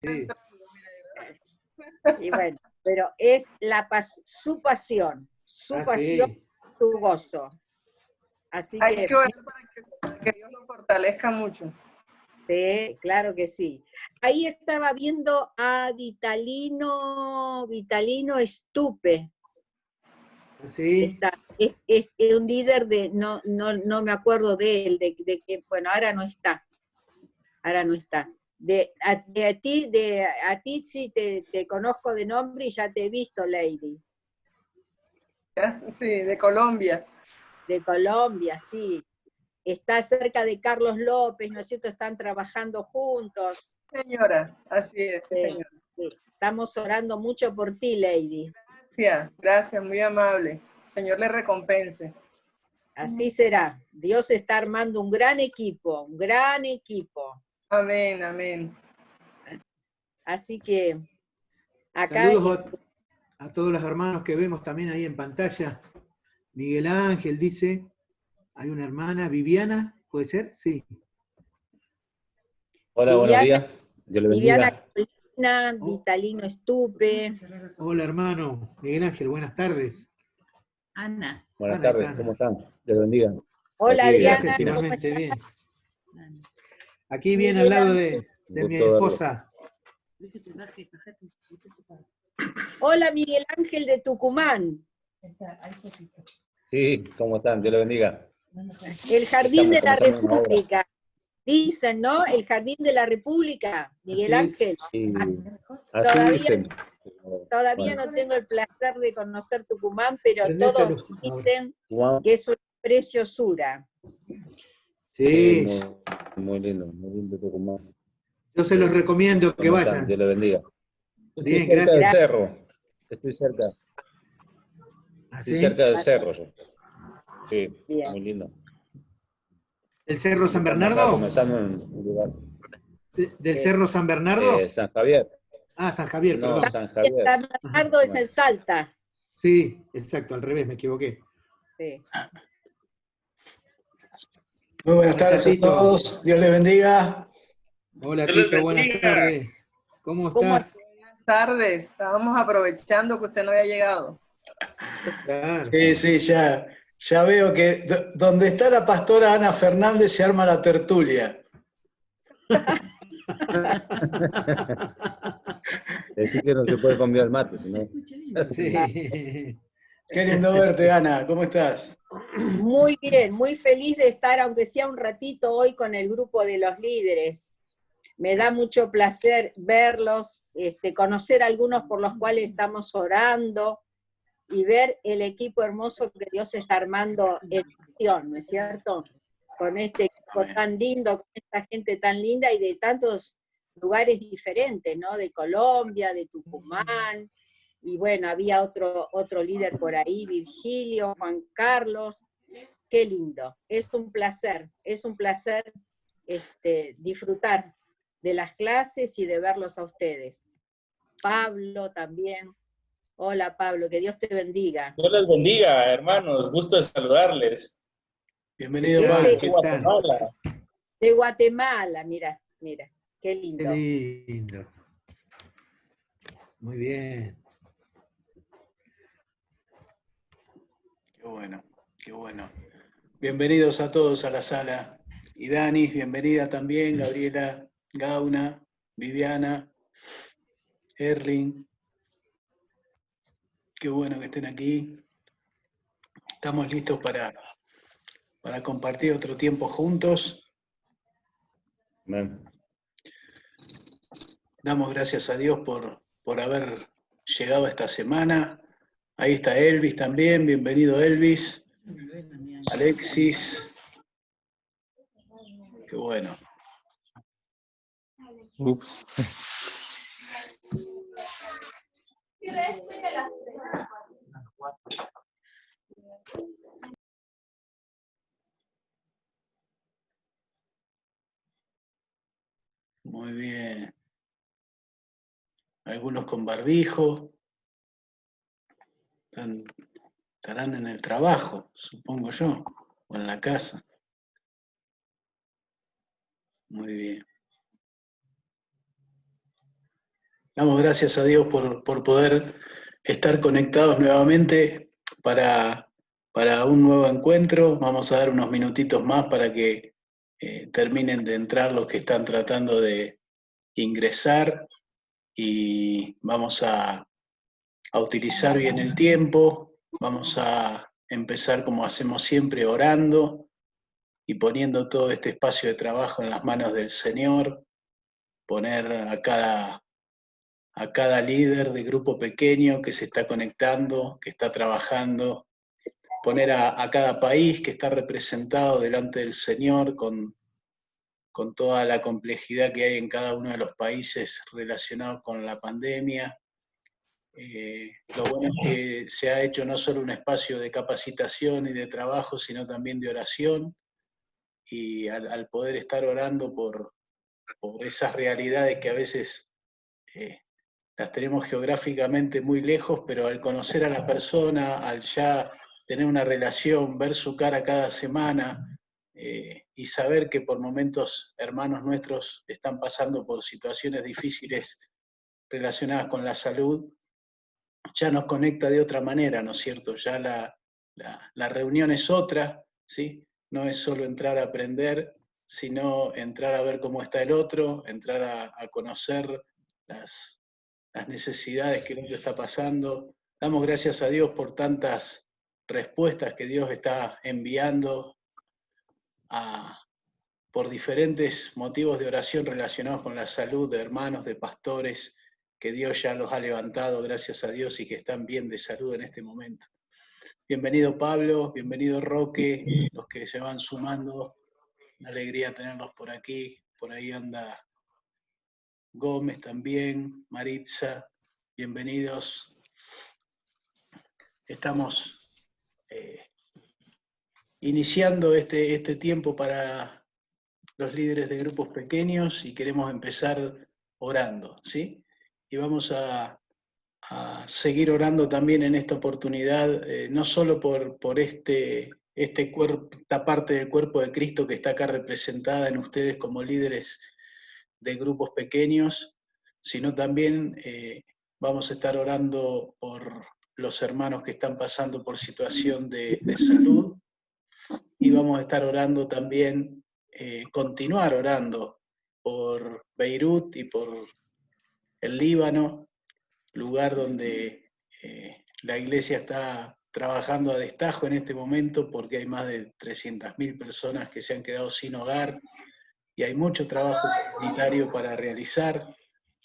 Sí. Y bueno, pero es su pasión, su pasión, Sí. su gozo. Así Hay que que orar para que Dios lo fortalezca mucho. sí, claro que sí. Ahí estaba viendo a Vitalino Estupe. Sí. Es un líder de, no me acuerdo de él, de que, bueno, ahora no está. A ti sí te conozco de nombre y ya te he visto, ladies. Sí, de Colombia. De Colombia, sí. Está cerca de Carlos López, ¿no es cierto? Están trabajando juntos. Señora, así es, sí, Sí, señora. sí. Estamos orando mucho por ti, lady. Gracias, muy amable. Señor le recompense. Así será. Dios está armando un gran equipo, un gran equipo. Amén, amén. Así que acá... Saludos a todos los hermanos que vemos también ahí en pantalla. Miguel Ángel dice, hay una hermana, Viviana, ¿puede ser? Sí. Hola, buenos días. Dios le Viviana bendiga. Colina, Vitalino Estupe. Hola, hermano. Miguel Ángel, buenas tardes. Ana. Buenas Ana, tardes, ¿cómo están? Dios le bendiga. Hola, Aquí, Adriana. Gracias, bien. igualmente, bien. Aquí bien al Miguel lado Ángel. de mi Gusto verlo. esposa. Hola, Miguel Ángel de Tucumán. Sí, ¿cómo están? Dios le bendiga. El Jardín de Estamos la comenzando una obra. República. Dicen, ¿no? El Jardín de la República, Miguel Así es. Ángel. Sí, así Todavía, dicen. todavía Bueno, no tengo el placer de conocer Tucumán, pero Prendete todos luz ahora. dicen Juan, que es una preciosura. Sí, muy lindo Tucumán. yo se los recomiendo que ¿Cómo están? Dios vayan. le bendiga. Yo estoy Bien, cerca del gracias. cerro. Estoy ¿Así? cerca del cerro yo. Sí, Bien. muy lindo. ¿El Cerro Así que San estamos acá Bernardo? comenzando en un lugar. ¿Del Cerro San Bernardo? San Javier. Ah, San Javier, No, perdón. San Javier. San Bernardo es en Salta. Sí, exacto, al revés, me equivoqué. Sí. Muy buenas ¿Cómo está, tardes a Tito? todos. Dios les bendiga. Hola, Dios les Tito, buenas bendiga. tardes. ¿Cómo ¿Cómo estás? Buenas tardes. Estábamos aprovechando que usted no había llegado. Claro. Sí, ya veo que donde está la pastora Ana Fernández se arma la tertulia. Decir que no se puede convidar el mate, sino. Sí. Qué lindo verte, Ana. ¿Cómo estás? Muy bien, muy feliz de estar, aunque sea un ratito hoy, con el grupo de los líderes. Me da mucho placer verlos, conocer a algunos por los cuales estamos orando y ver el equipo hermoso que Dios está armando en acción, ¿no es cierto? Con este equipo tan lindo, con esta gente tan linda y de tantos lugares diferentes, ¿no? De Colombia, de Tucumán, y bueno, había otro líder por ahí, Virgilio, Juan Carlos. Qué lindo, es un placer disfrutar de las clases y de verlos a ustedes. Pablo también. Hola Pablo, que Dios te bendiga. Dios les bendiga, hermanos. Gusto de saludarles. Bienvenido, ¿Qué tal? Pablo. ¿Qué tal? Guatemala. De Guatemala, mira, qué Qué lindo. lindo. Muy bien. Qué bueno, qué bueno. Bienvenidos a todos a la sala. Y Dani, bienvenida también. Gabriela, Gauna, Viviana, Erling. Qué bueno que estén aquí. Estamos listos para compartir otro tiempo juntos. Amén. Damos gracias a Dios por haber llegado esta semana. Ahí está Elvis también. Bienvenido, Elvis. Alexis. Qué bueno. Ups. Muy bien. Algunos con barbijo. Estarán en el trabajo, supongo yo, o en la casa. Muy bien. Damos gracias a Dios por poder estar conectados nuevamente para un nuevo encuentro. Vamos a dar unos minutitos más para que terminen de entrar los que están tratando de ingresar y vamos a utilizar bien el tiempo. Vamos a empezar como hacemos siempre, orando y poniendo todo este espacio de trabajo en las manos del Señor, poner a cada líder de grupo pequeño que se está conectando, que está trabajando, poner a cada país que está representado delante del Señor con toda la complejidad que hay en cada uno de los países relacionados con la pandemia. Lo bueno es que se ha hecho no solo un espacio de capacitación y de trabajo, sino también de oración, y al poder estar orando por esas realidades que a veces las tenemos geográficamente muy lejos, pero al conocer a la persona, al ya tener una relación, ver su cara cada semana, y saber que por momentos hermanos nuestros están pasando por situaciones difíciles relacionadas con la salud, ya nos conecta de otra manera, ¿no es cierto? Ya la reunión es otra, ¿sí? No es solo entrar a aprender, sino entrar a ver cómo está el otro, entrar a conocer las necesidades que el otro está pasando. Damos gracias a Dios por tantas respuestas que Dios está enviando por diferentes motivos de oración relacionados con la salud de hermanos, de pastores, que Dios ya los ha levantado, gracias a Dios, y que están bien de salud en este momento. Bienvenido Pablo, bienvenido Roque, los que se van sumando, una alegría tenerlos por aquí, por ahí anda Gómez también, Maritza, bienvenidos. Estamos iniciando este tiempo para los líderes de grupos pequeños y queremos empezar orando, ¿sí? Y vamos a seguir orando también en esta oportunidad, no solo por esta parte del cuerpo de Cristo que está acá representada en ustedes como líderes de grupos pequeños, sino también vamos a estar orando por los hermanos que están pasando por situación de salud, y vamos a estar orando también, continuar orando por Beirut y por el Líbano, lugar donde la iglesia está trabajando a destajo en este momento porque hay más de 300.000 personas que se han quedado sin hogar y hay mucho trabajo comunitario para realizar.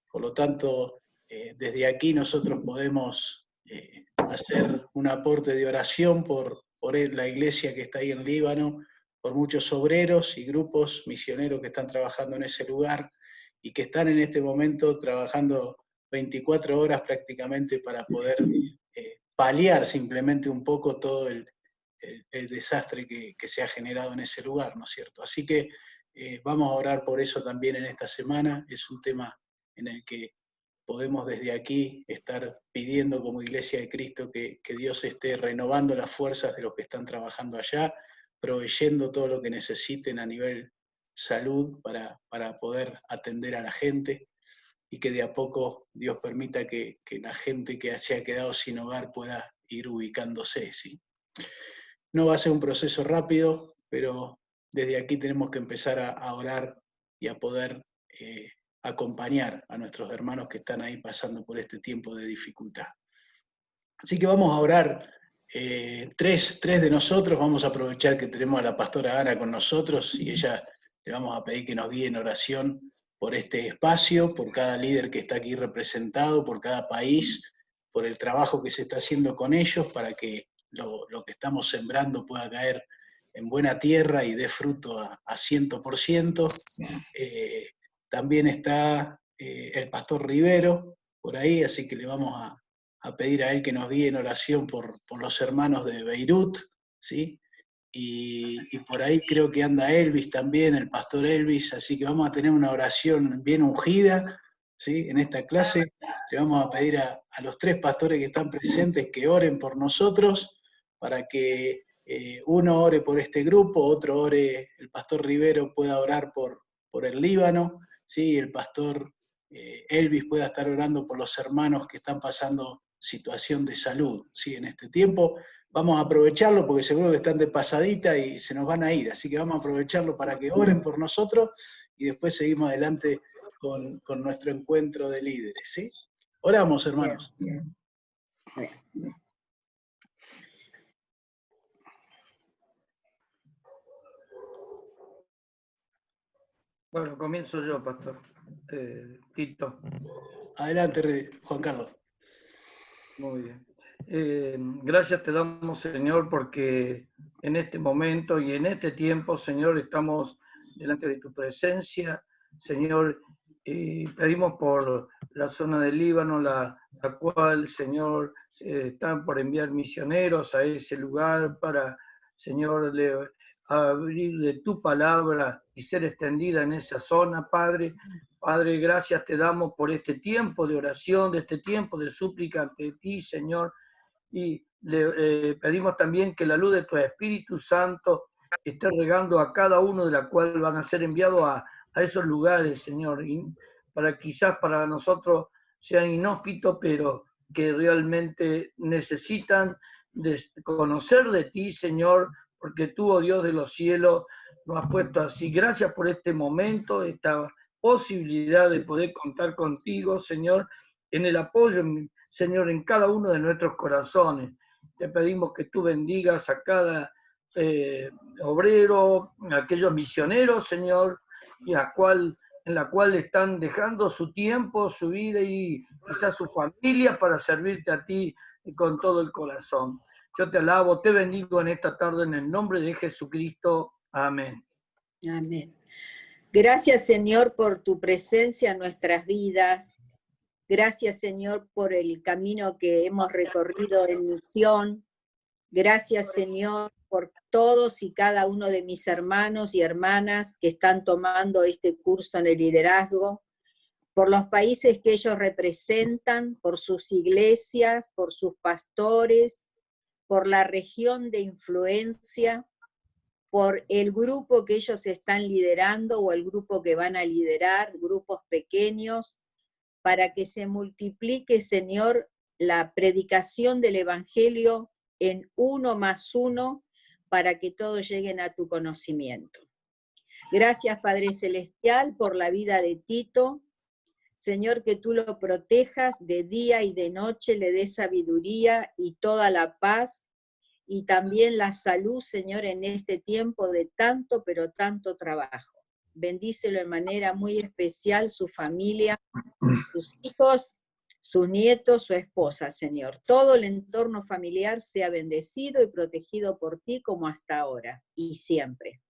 Por lo tanto, desde aquí nosotros podemos hacer un aporte de oración por la iglesia que está ahí en Líbano, por muchos obreros y grupos misioneros que están trabajando en ese lugar y que están en este momento trabajando 24 horas prácticamente para poder paliar simplemente un poco todo el desastre que se ha generado en ese lugar, ¿no es cierto? Así que vamos a orar por eso también en esta semana. Es un tema en el que podemos desde aquí estar pidiendo como Iglesia de Cristo que Dios esté renovando las fuerzas de los que están trabajando allá, proveyendo todo lo que necesiten a nivel salud para poder atender a la gente, y que de a poco Dios permita que la gente que se ha quedado sin hogar pueda ir ubicándose, ¿sí? No va a ser un proceso rápido, pero desde aquí tenemos que empezar a orar y a poder acompañar a nuestros hermanos que están ahí pasando por este tiempo de dificultad. Así que vamos a orar, tres de nosotros. Vamos a aprovechar que tenemos a la pastora Ana con nosotros y ella le vamos a pedir que nos guíe en oración por este espacio, por cada líder que está aquí representado, por cada país, por el trabajo que se está haciendo con ellos para que lo que estamos sembrando pueda caer en buena tierra y dé fruto a 100%. También está el pastor Rivero por ahí, así que le vamos a pedir a él que nos guíe en oración por los hermanos de Beirut, ¿sí? Y por ahí creo que anda Elvis también, el pastor Elvis, así que vamos a tener una oración bien ungida, ¿sí? En esta clase le vamos a pedir a los tres pastores que están presentes que oren por nosotros, para que uno ore por este grupo, otro ore, el pastor Rivero pueda orar por el Líbano, ¿sí? El pastor Elvis pueda estar orando por los hermanos que están pasando situación de salud, ¿sí? En este tiempo. Vamos a aprovecharlo porque seguro que están de pasadita y se nos van a ir, así que vamos a aprovecharlo para que oren por nosotros y después seguimos adelante con nuestro encuentro de líderes, ¿sí? Oramos, hermanos. Bien. Bueno, comienzo yo, pastor. Tito. Adelante, Juan Carlos. Muy bien. Gracias te damos, Señor, porque en este momento y en este tiempo, Señor, estamos delante de tu presencia. Señor, pedimos por la zona del Líbano, la cual, Señor, están por enviar misioneros a ese lugar para, Señor, abrir de tu palabra y ser extendida en esa zona, Padre. Padre, gracias te damos por este tiempo de oración, de este tiempo de súplica ante ti, Señor. Y le pedimos también que la luz de tu Espíritu Santo esté regando a cada uno de la cual van a ser enviados a esos lugares, Señor. Y quizás para nosotros sean inhóspitos, pero que realmente necesitan de conocer de ti, Señor, porque tú, oh Dios de los cielos, nos has puesto así. Gracias por este momento, esta posibilidad de poder contar contigo, Señor, en el apoyo, Señor, en cada uno de nuestros corazones. Te pedimos que tú bendigas a cada obrero, a aquellos misioneros, Señor, y en la cual están dejando su tiempo, su vida y quizás su familia para servirte a ti con todo el corazón. Yo te alabo, te bendigo en esta tarde en el nombre de Jesucristo. Amén. Amén. Gracias, Señor, por tu presencia en nuestras vidas. Gracias, Señor, por el camino que hemos recorrido en misión. Gracias, Señor, por todos y cada uno de mis hermanos y hermanas que están tomando este curso en el liderazgo, por los países que ellos representan, por sus iglesias, por sus pastores, por la región de influencia, por el grupo que ellos están liderando o el grupo que van a liderar, grupos pequeños, para que se multiplique, Señor, la predicación del Evangelio en 1 más 1, para que todos lleguen a tu conocimiento. Gracias, Padre Celestial, por la vida de Tito. Señor, que tú lo protejas de día y de noche, le des sabiduría y toda la paz, y también la salud, Señor, en este tiempo de tanto, pero tanto trabajo. Bendícelo de manera muy especial, su familia, sus hijos, sus nietos, su esposa, Señor. Todo el entorno familiar sea bendecido y protegido por ti como hasta ahora y siempre.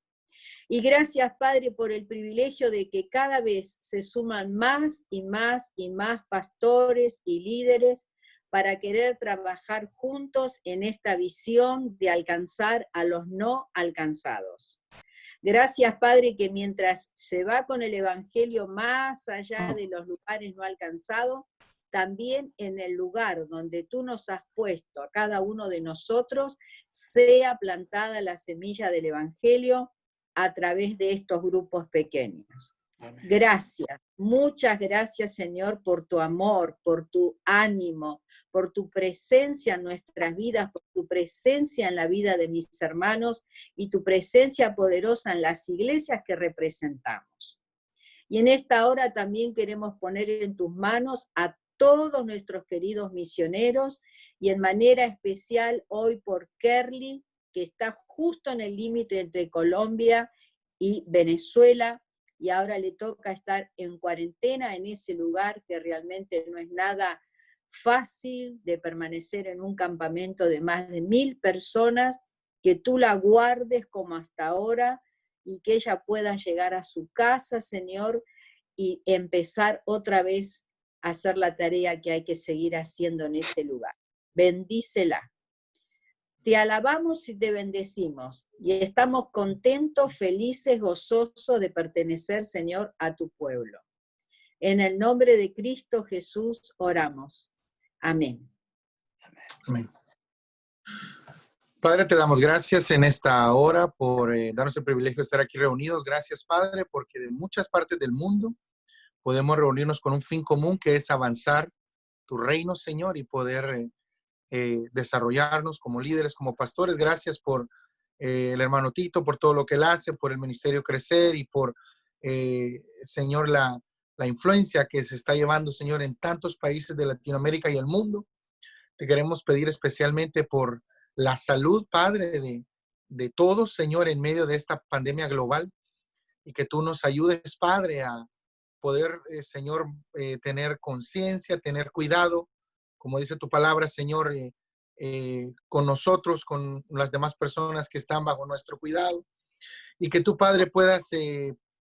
Y gracias, Padre, por el privilegio de que cada vez se suman más y más y más pastores y líderes para querer trabajar juntos en esta visión de alcanzar a los no alcanzados. Gracias, Padre, que mientras se va con el Evangelio más allá de los lugares no alcanzados, también en el lugar donde tú nos has puesto a cada uno de nosotros, sea plantada la semilla del Evangelio a través de estos grupos pequeños. Amén. Gracias, muchas gracias, Señor, por tu amor, por tu ánimo, por tu presencia en nuestras vidas, por tu presencia en la vida de mis hermanos y tu presencia poderosa en las iglesias que representamos. Y en esta hora también queremos poner en tus manos a todos nuestros queridos misioneros y en manera especial hoy por Kerly, que está justo en el límite entre Colombia y Venezuela, y ahora le toca estar en cuarentena en ese lugar que realmente no es nada fácil de permanecer en un campamento de más de 1000 personas, que tú la guardes como hasta ahora y que ella pueda llegar a su casa, Señor, y empezar otra vez a hacer la tarea que hay que seguir haciendo en ese lugar. Bendícela. Te alabamos y te bendecimos, y estamos contentos, felices, gozosos de pertenecer, Señor, a tu pueblo. En el nombre de Cristo Jesús oramos. Amén. Amén. Padre, te damos gracias en esta hora por darnos el privilegio de estar aquí reunidos. Gracias, Padre, porque de muchas partes del mundo podemos reunirnos con un fin común que es avanzar tu reino, Señor, y poder desarrollarnos como líderes, como pastores. Gracias por el hermano Tito, por todo lo que él hace, por el ministerio Crecer y por, Señor, la influencia que se está llevando, Señor, en tantos países de Latinoamérica y el mundo. Te queremos pedir especialmente por la salud, Padre, de todos, Señor, en medio de esta pandemia global, y que tú nos ayudes, Padre, a poder, Señor, tener conciencia, tener cuidado, como dice tu palabra, Señor, con nosotros, con las demás personas que están bajo nuestro cuidado, y que tú, Padre, puedas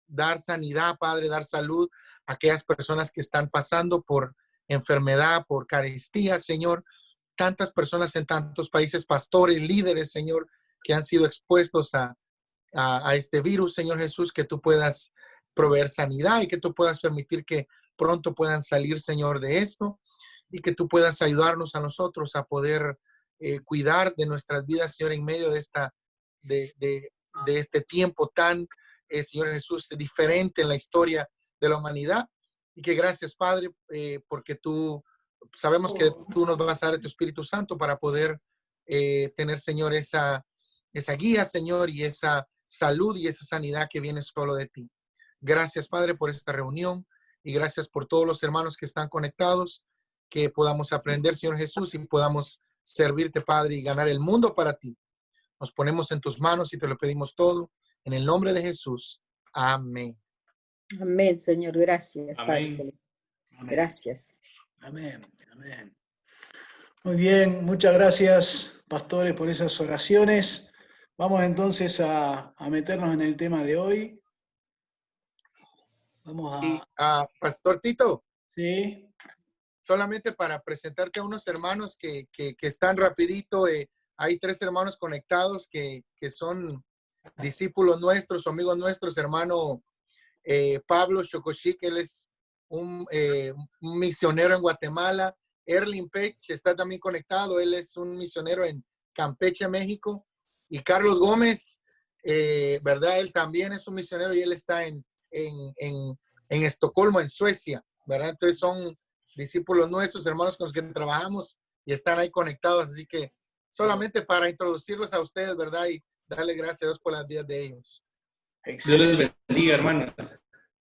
dar sanidad, Padre, dar salud a aquellas personas que están pasando por enfermedad, por carestía, Señor. Tantas personas en tantos países, pastores, líderes, Señor, que han sido expuestos a este virus, Señor Jesús, que tú puedas proveer sanidad y que tú puedas permitir que pronto puedan salir, Señor, de esto, y que tú puedas ayudarnos a nosotros a poder cuidar de nuestras vidas, Señor, en medio de este tiempo tan, Señor Jesús, diferente en la historia de la humanidad. Y que gracias, Padre, porque sabemos que tú nos vas a dar tu Espíritu Santo para poder tener, Señor, esa guía, Señor, y esa salud y esa sanidad que viene solo de ti. Gracias, Padre, por esta reunión, y gracias por todos los hermanos que están conectados, que podamos aprender, Señor Jesús, y podamos servirte, Padre, y ganar el mundo para ti. Nos ponemos en tus manos y te lo pedimos todo en el nombre de Jesús. Amén. Amén, Señor. Gracias, Padre Amén. Celestial. Amén. Gracias. Amén. Amén. Muy bien, muchas gracias, pastores, por esas oraciones. Vamos entonces a meternos en el tema de hoy. Vamos Y a... Pastor Tito, Sí. solamente para presentarte a unos hermanos que están rapidito, hay 3 hermanos conectados que son discípulos nuestros, amigos nuestros, hermano Pablo Chocochic, él es un misionero en Guatemala. Erling Pech está también conectado, él es un misionero en Campeche, México. Y Carlos Gómez, ¿verdad? Él también es un misionero y él está en Estocolmo, en Suecia, ¿verdad? Entonces son discípulos nuestros, hermanos con los que trabajamos y están ahí conectados. Así que solamente para introducirlos a ustedes, ¿verdad? Y darle gracias a Dios por las vidas de ellos. Dios les bendiga, hermanos.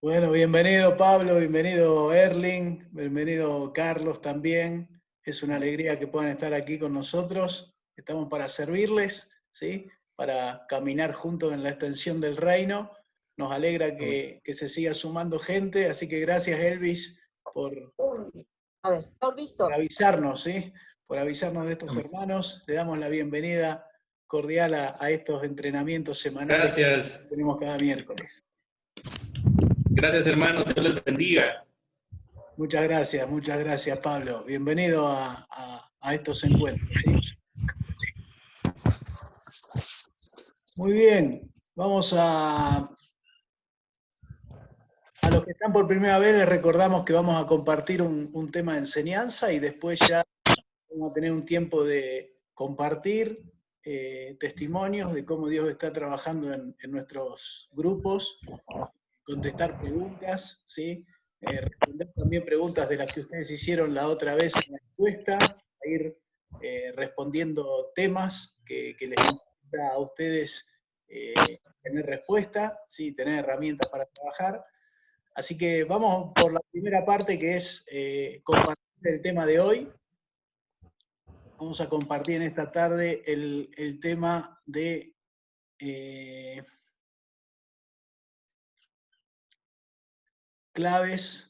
Bueno, bienvenido Pablo, bienvenido Erling, bienvenido Carlos también. Es una alegría que puedan estar aquí con nosotros. Estamos para servirles, ¿sí? Para caminar juntos en la extensión del reino. Nos alegra que se siga sumando gente, así que gracias Elvis por avisarnos, ¿sí? Por avisarnos de estos hermanos. Le damos la bienvenida cordial a estos entrenamientos semanales Gracias. que tenemos cada miércoles. Gracias, hermanos. Dios les bendiga. Muchas gracias Pablo. Bienvenido a estos encuentros, ¿sí? Muy bien, vamos a los que están por primera vez les recordamos que vamos a compartir un tema de enseñanza y después ya vamos a tener un tiempo de compartir testimonios de cómo Dios está trabajando en nuestros grupos, contestar preguntas, ¿sí? Responder también preguntas de las que ustedes hicieron la otra vez en la encuesta, a ir respondiendo temas que les interesa a ustedes tener respuesta, ¿sí? Tener herramientas para trabajar. Así que vamos por la primera parte, que es compartir el tema de hoy. Vamos a compartir en esta tarde el tema de claves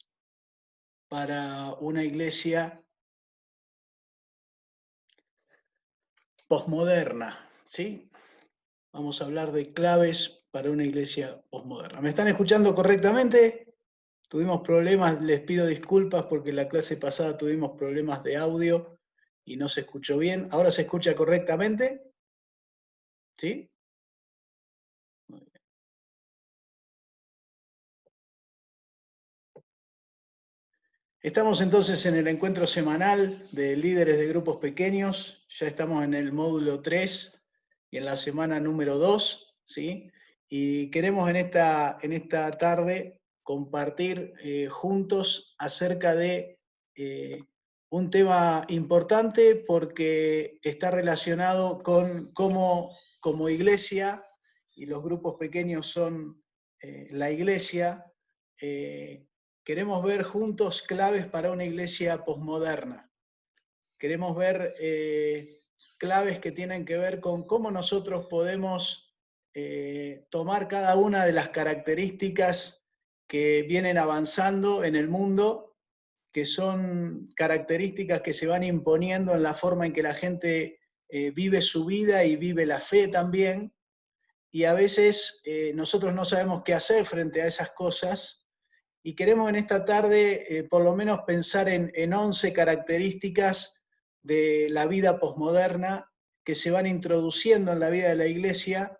para una iglesia posmoderna, ¿sí? Vamos a hablar de claves para una iglesia posmoderna. ¿Me están escuchando correctamente? Tuvimos problemas, les pido disculpas porque la clase pasada tuvimos problemas de audio y no se escuchó bien. ¿Ahora se escucha correctamente? ¿Sí? Muy bien. Estamos entonces en el encuentro semanal de líderes de grupos pequeños. Ya estamos en el módulo 3 y en la semana número 2, ¿sí? Y queremos en esta tarde compartir juntos acerca de un tema importante porque está relacionado con cómo como iglesia, y los grupos pequeños son la iglesia, queremos ver juntos claves para una iglesia posmoderna. Queremos ver claves que tienen que ver con cómo nosotros podemos tomar cada una de las características que vienen avanzando en el mundo, que son características que se van imponiendo en la forma en que la gente vive su vida y vive la fe también, y a veces nosotros no sabemos qué hacer frente a esas cosas, y queremos en esta tarde por lo menos pensar en 11 características de la vida posmoderna que se van introduciendo en la vida de la iglesia,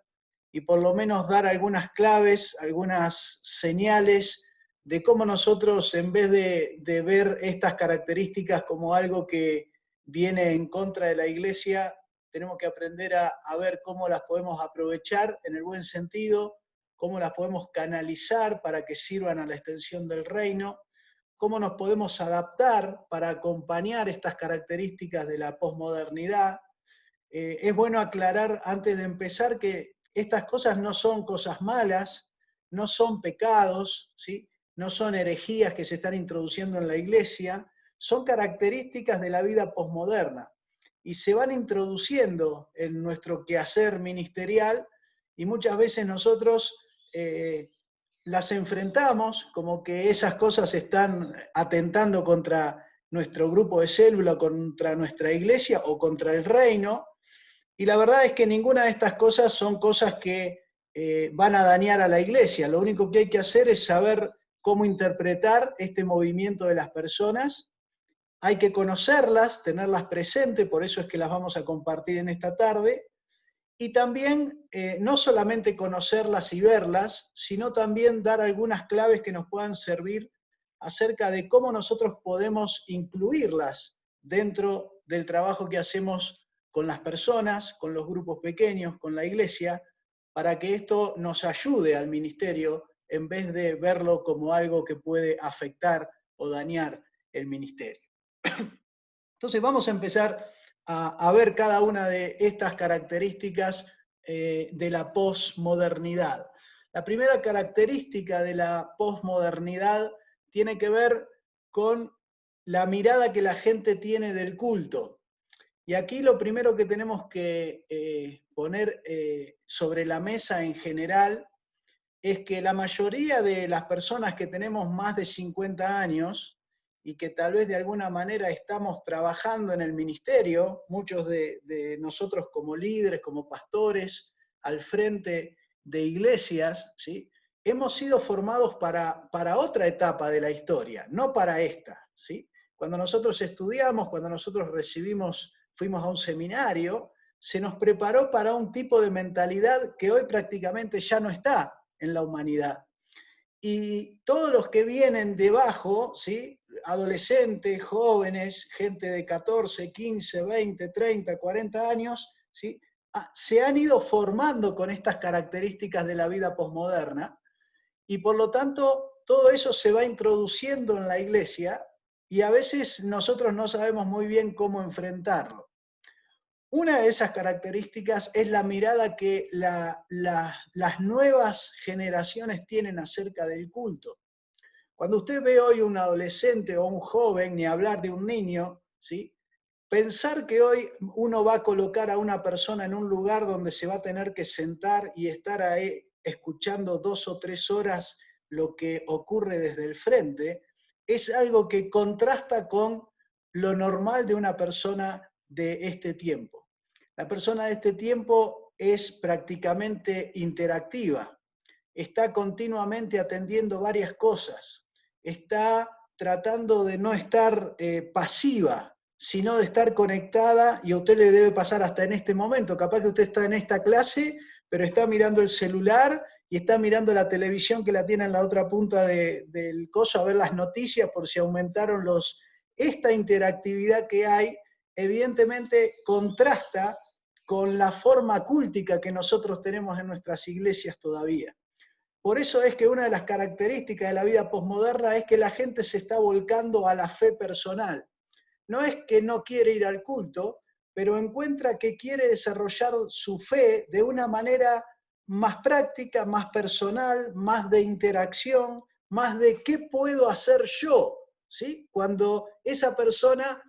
y por lo menos dar algunas claves, algunas señales de cómo nosotros, en vez de ver estas características como algo que viene en contra de la iglesia, tenemos que aprender a ver cómo las podemos aprovechar en el buen sentido, cómo las podemos canalizar para que sirvan a la extensión del reino, cómo nos podemos adaptar para acompañar estas características de la posmodernidad. Es bueno aclarar antes de empezar que estas cosas no son cosas malas, no son pecados, ¿sí? No son herejías que se están introduciendo en la iglesia, son características de la vida posmoderna y se van introduciendo en nuestro quehacer ministerial, y muchas veces nosotros las enfrentamos como que esas cosas están atentando contra nuestro grupo de célula, contra nuestra iglesia o contra el reino, y la verdad es que ninguna de estas cosas son cosas que van a dañar a la iglesia. Lo único que hay que hacer es saber cómo interpretar este movimiento de las personas. Hay que conocerlas, tenerlas presentes, por eso es que las vamos a compartir en esta tarde, y también no solamente conocerlas y verlas, sino también dar algunas claves que nos puedan servir acerca de cómo nosotros podemos incluirlas dentro del trabajo que hacemos con las personas, con los grupos pequeños, con la iglesia, para que esto nos ayude al ministerio en vez de verlo como algo que puede afectar o dañar el ministerio. Entonces vamos a empezar a ver cada una de estas características de la posmodernidad. La primera característica de la posmodernidad tiene que ver con la mirada que la gente tiene del culto. Y aquí lo primero que tenemos que poner sobre la mesa en general es que la mayoría de las personas que tenemos más de 50 años y que tal vez de alguna manera estamos trabajando en el ministerio, muchos de nosotros como líderes, como pastores, al frente de iglesias, ¿sí? Hemos sido formados para otra etapa de la historia, no para esta, ¿sí? Cuando nosotros estudiamos, cuando nosotros fuimos a un seminario, se nos preparó para un tipo de mentalidad que hoy prácticamente ya no está en la humanidad. Y todos los que vienen debajo, ¿sí? Adolescentes, jóvenes, gente de 14, 15, 20, 30, 40 años, ¿sí? Se han ido formando con estas características de la vida posmoderna, y por lo tanto todo eso se va introduciendo en la iglesia y a veces nosotros no sabemos muy bien cómo enfrentarlo. Una de esas características es la mirada que las nuevas generaciones tienen acerca del culto. Cuando usted ve hoy un adolescente o un joven, ni hablar de un niño, ¿sí? Pensar que hoy uno va a colocar a una persona en un lugar donde se va a tener que sentar y estar ahí escuchando 2 o 3 horas lo que ocurre desde el frente, es algo que contrasta con lo normal de una persona de este tiempo. La persona de este tiempo es prácticamente interactiva, está continuamente atendiendo varias cosas, está tratando de no estar pasiva, sino de estar conectada, y a usted le debe pasar hasta en este momento, capaz que usted está en esta clase, pero está mirando el celular y está mirando la televisión que la tiene en la otra punta del coso a ver las noticias por si aumentaron esta interactividad que hay, evidentemente contrasta con la forma cúltica que nosotros tenemos en nuestras iglesias todavía. Por eso es que una de las características de la vida posmoderna es que la gente se está volcando a la fe personal. No es que no quiere ir al culto, pero encuentra que quiere desarrollar su fe de una manera más práctica, más personal, más de interacción, más de qué puedo hacer yo, ¿sí? Cuando esa persona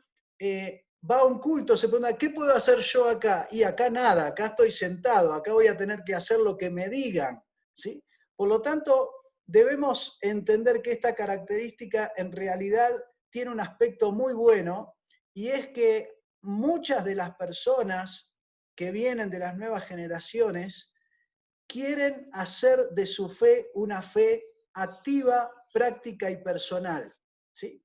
va a un culto, se pregunta, ¿qué puedo hacer yo acá? Y acá nada, acá estoy sentado, acá voy a tener que hacer lo que me digan, ¿sí? Por lo tanto, debemos entender que esta característica en realidad tiene un aspecto muy bueno, y es que muchas de las personas que vienen de las nuevas generaciones quieren hacer de su fe una fe activa, práctica y personal, ¿sí?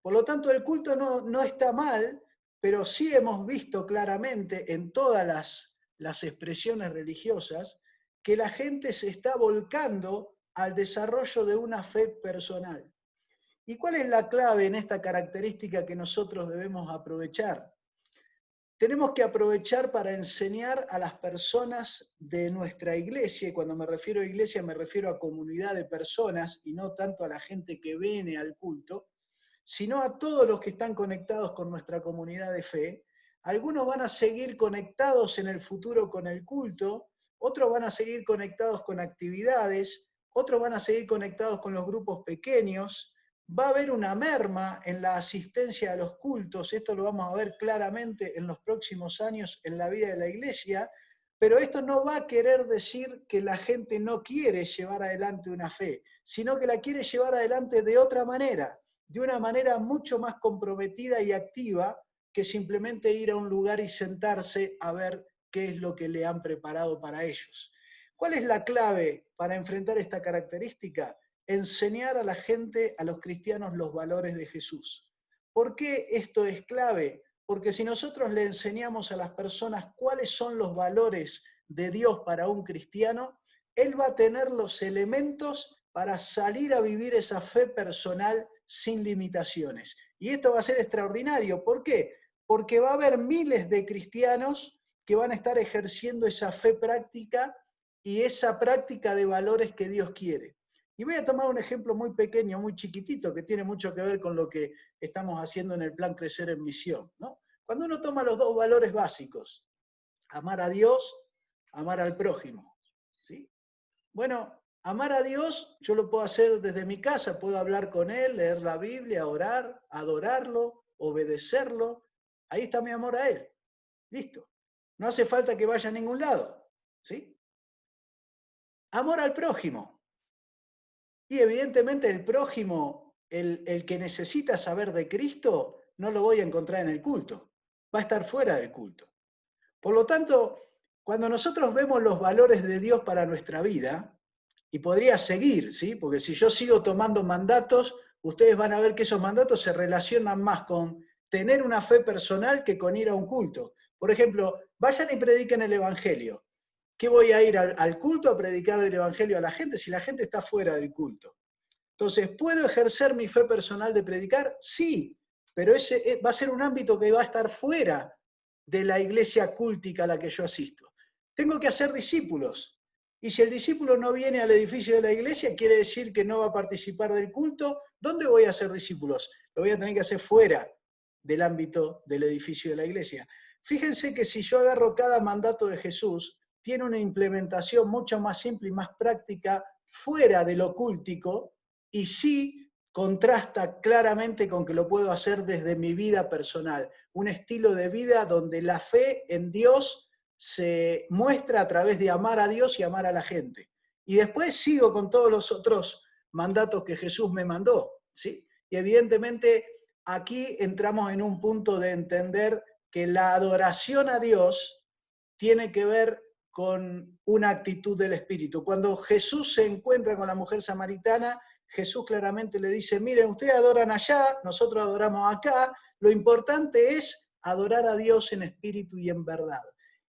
Por lo tanto, el culto no está mal, pero sí hemos visto claramente en todas las expresiones religiosas que la gente se está volcando al desarrollo de una fe personal. ¿Y cuál es la clave en esta característica que nosotros debemos aprovechar? Tenemos que aprovechar para enseñar a las personas de nuestra iglesia, y cuando me refiero a iglesia me refiero a comunidad de personas y no tanto a la gente que viene al culto, sino a todos los que están conectados con nuestra comunidad de fe. Algunos van a seguir conectados en el futuro con el culto, otros van a seguir conectados con actividades, otros van a seguir conectados con los grupos pequeños. Va a haber una merma en la asistencia a los cultos, esto lo vamos a ver claramente en los próximos años en la vida de la iglesia, pero esto no va a querer decir que la gente no quiere llevar adelante una fe, sino que la quiere llevar adelante de otra manera, de una manera mucho más comprometida y activa que simplemente ir a un lugar y sentarse a ver qué es lo que le han preparado para ellos. ¿Cuál es la clave para enfrentar esta característica? Enseñar a la gente, a los cristianos, los valores de Jesús. ¿Por qué esto es clave? Porque si nosotros le enseñamos a las personas cuáles son los valores de Dios para un cristiano, él va a tener los elementos para salir a vivir esa fe personal sin limitaciones. Y esto va a ser extraordinario. ¿Por qué? Porque va a haber miles de cristianos que van a estar ejerciendo esa fe práctica y esa práctica de valores que Dios quiere. Y voy a tomar un ejemplo muy pequeño, muy chiquitito, que tiene mucho que ver con lo que estamos haciendo en el plan Crecer en Misión, ¿no? Cuando uno toma los dos valores básicos, amar a Dios, amar al prójimo, ¿sí? Bueno, amar a Dios yo lo puedo hacer desde mi casa, puedo hablar con Él, leer la Biblia, orar, adorarlo, obedecerlo. Ahí está mi amor a Él. Listo. No hace falta que vaya a ningún lado, ¿sí? Amor al prójimo. Y evidentemente el prójimo, el que necesita saber de Cristo, no lo voy a encontrar en el culto. Va a estar fuera del culto. Por lo tanto, cuando nosotros vemos los valores de Dios para nuestra vida, y podría seguir, ¿sí? Porque si yo sigo tomando mandatos, ustedes van a ver que esos mandatos se relacionan más con tener una fe personal que con ir a un culto. Por ejemplo, vayan y prediquen el Evangelio. ¿Qué voy a ir al culto a predicar el Evangelio a la gente si la gente está fuera del culto? Entonces, ¿puedo ejercer mi fe personal de predicar? Sí, pero ese va a ser un ámbito que va a estar fuera de la iglesia cúltica a la que yo asisto. Tengo que hacer discípulos. Y si el discípulo no viene al edificio de la iglesia, quiere decir que no va a participar del culto. ¿Dónde voy a hacer discípulos? Lo voy a tener que hacer fuera del ámbito del edificio de la iglesia. Fíjense que si yo agarro cada mandato de Jesús, tiene una implementación mucho más simple y más práctica fuera de lo cúltico, y sí contrasta claramente con que lo puedo hacer desde mi vida personal. Un estilo de vida donde la fe en Dios se muestra a través de amar a Dios y amar a la gente. Y después sigo con todos los otros mandatos que Jesús me mandó, ¿sí? Y evidentemente aquí entramos en un punto de entender que la adoración a Dios tiene que ver con una actitud del Espíritu. Cuando Jesús se encuentra con la mujer samaritana, Jesús claramente le dice, miren, ustedes adoran allá, nosotros adoramos acá, lo importante es adorar a Dios en espíritu y en verdad.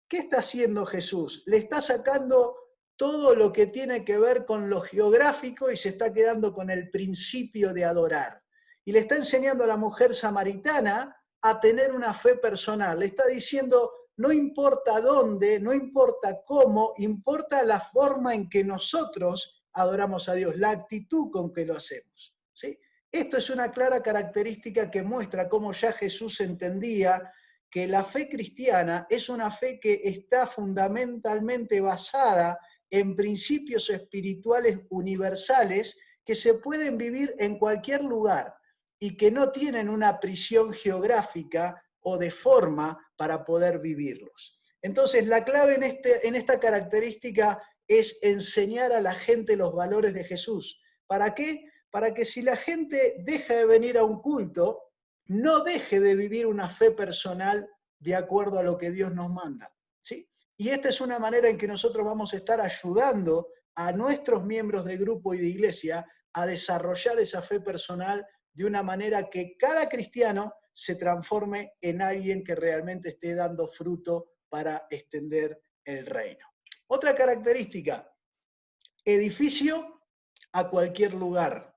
¿Qué está haciendo Jesús? Le está sacando todo lo que tiene que ver con lo geográfico y se está quedando con el principio de adorar. Y le está enseñando a la mujer samaritana a tener una fe personal. Le está diciendo, no importa dónde, no importa cómo, importa la forma en que nosotros adoramos a Dios, la actitud con que lo hacemos, ¿sí? Esto es una clara característica que muestra cómo ya Jesús entendía que la fe cristiana es una fe que está fundamentalmente basada en principios espirituales universales que se pueden vivir en cualquier lugar y que no tienen una prisión geográfica o de forma para poder vivirlos. Entonces, la clave en esta característica es enseñar a la gente los valores de Jesús. ¿Para qué? Para que si la gente deja de venir a un culto, no deje de vivir una fe personal de acuerdo a lo que Dios nos manda, ¿sí? Y esta es una manera en que nosotros vamos a estar ayudando a nuestros miembros de grupo y de iglesia a desarrollar esa fe personal de una manera que cada cristiano se transforme en alguien que realmente esté dando fruto para extender el reino. Otra característica, edificio a cualquier lugar.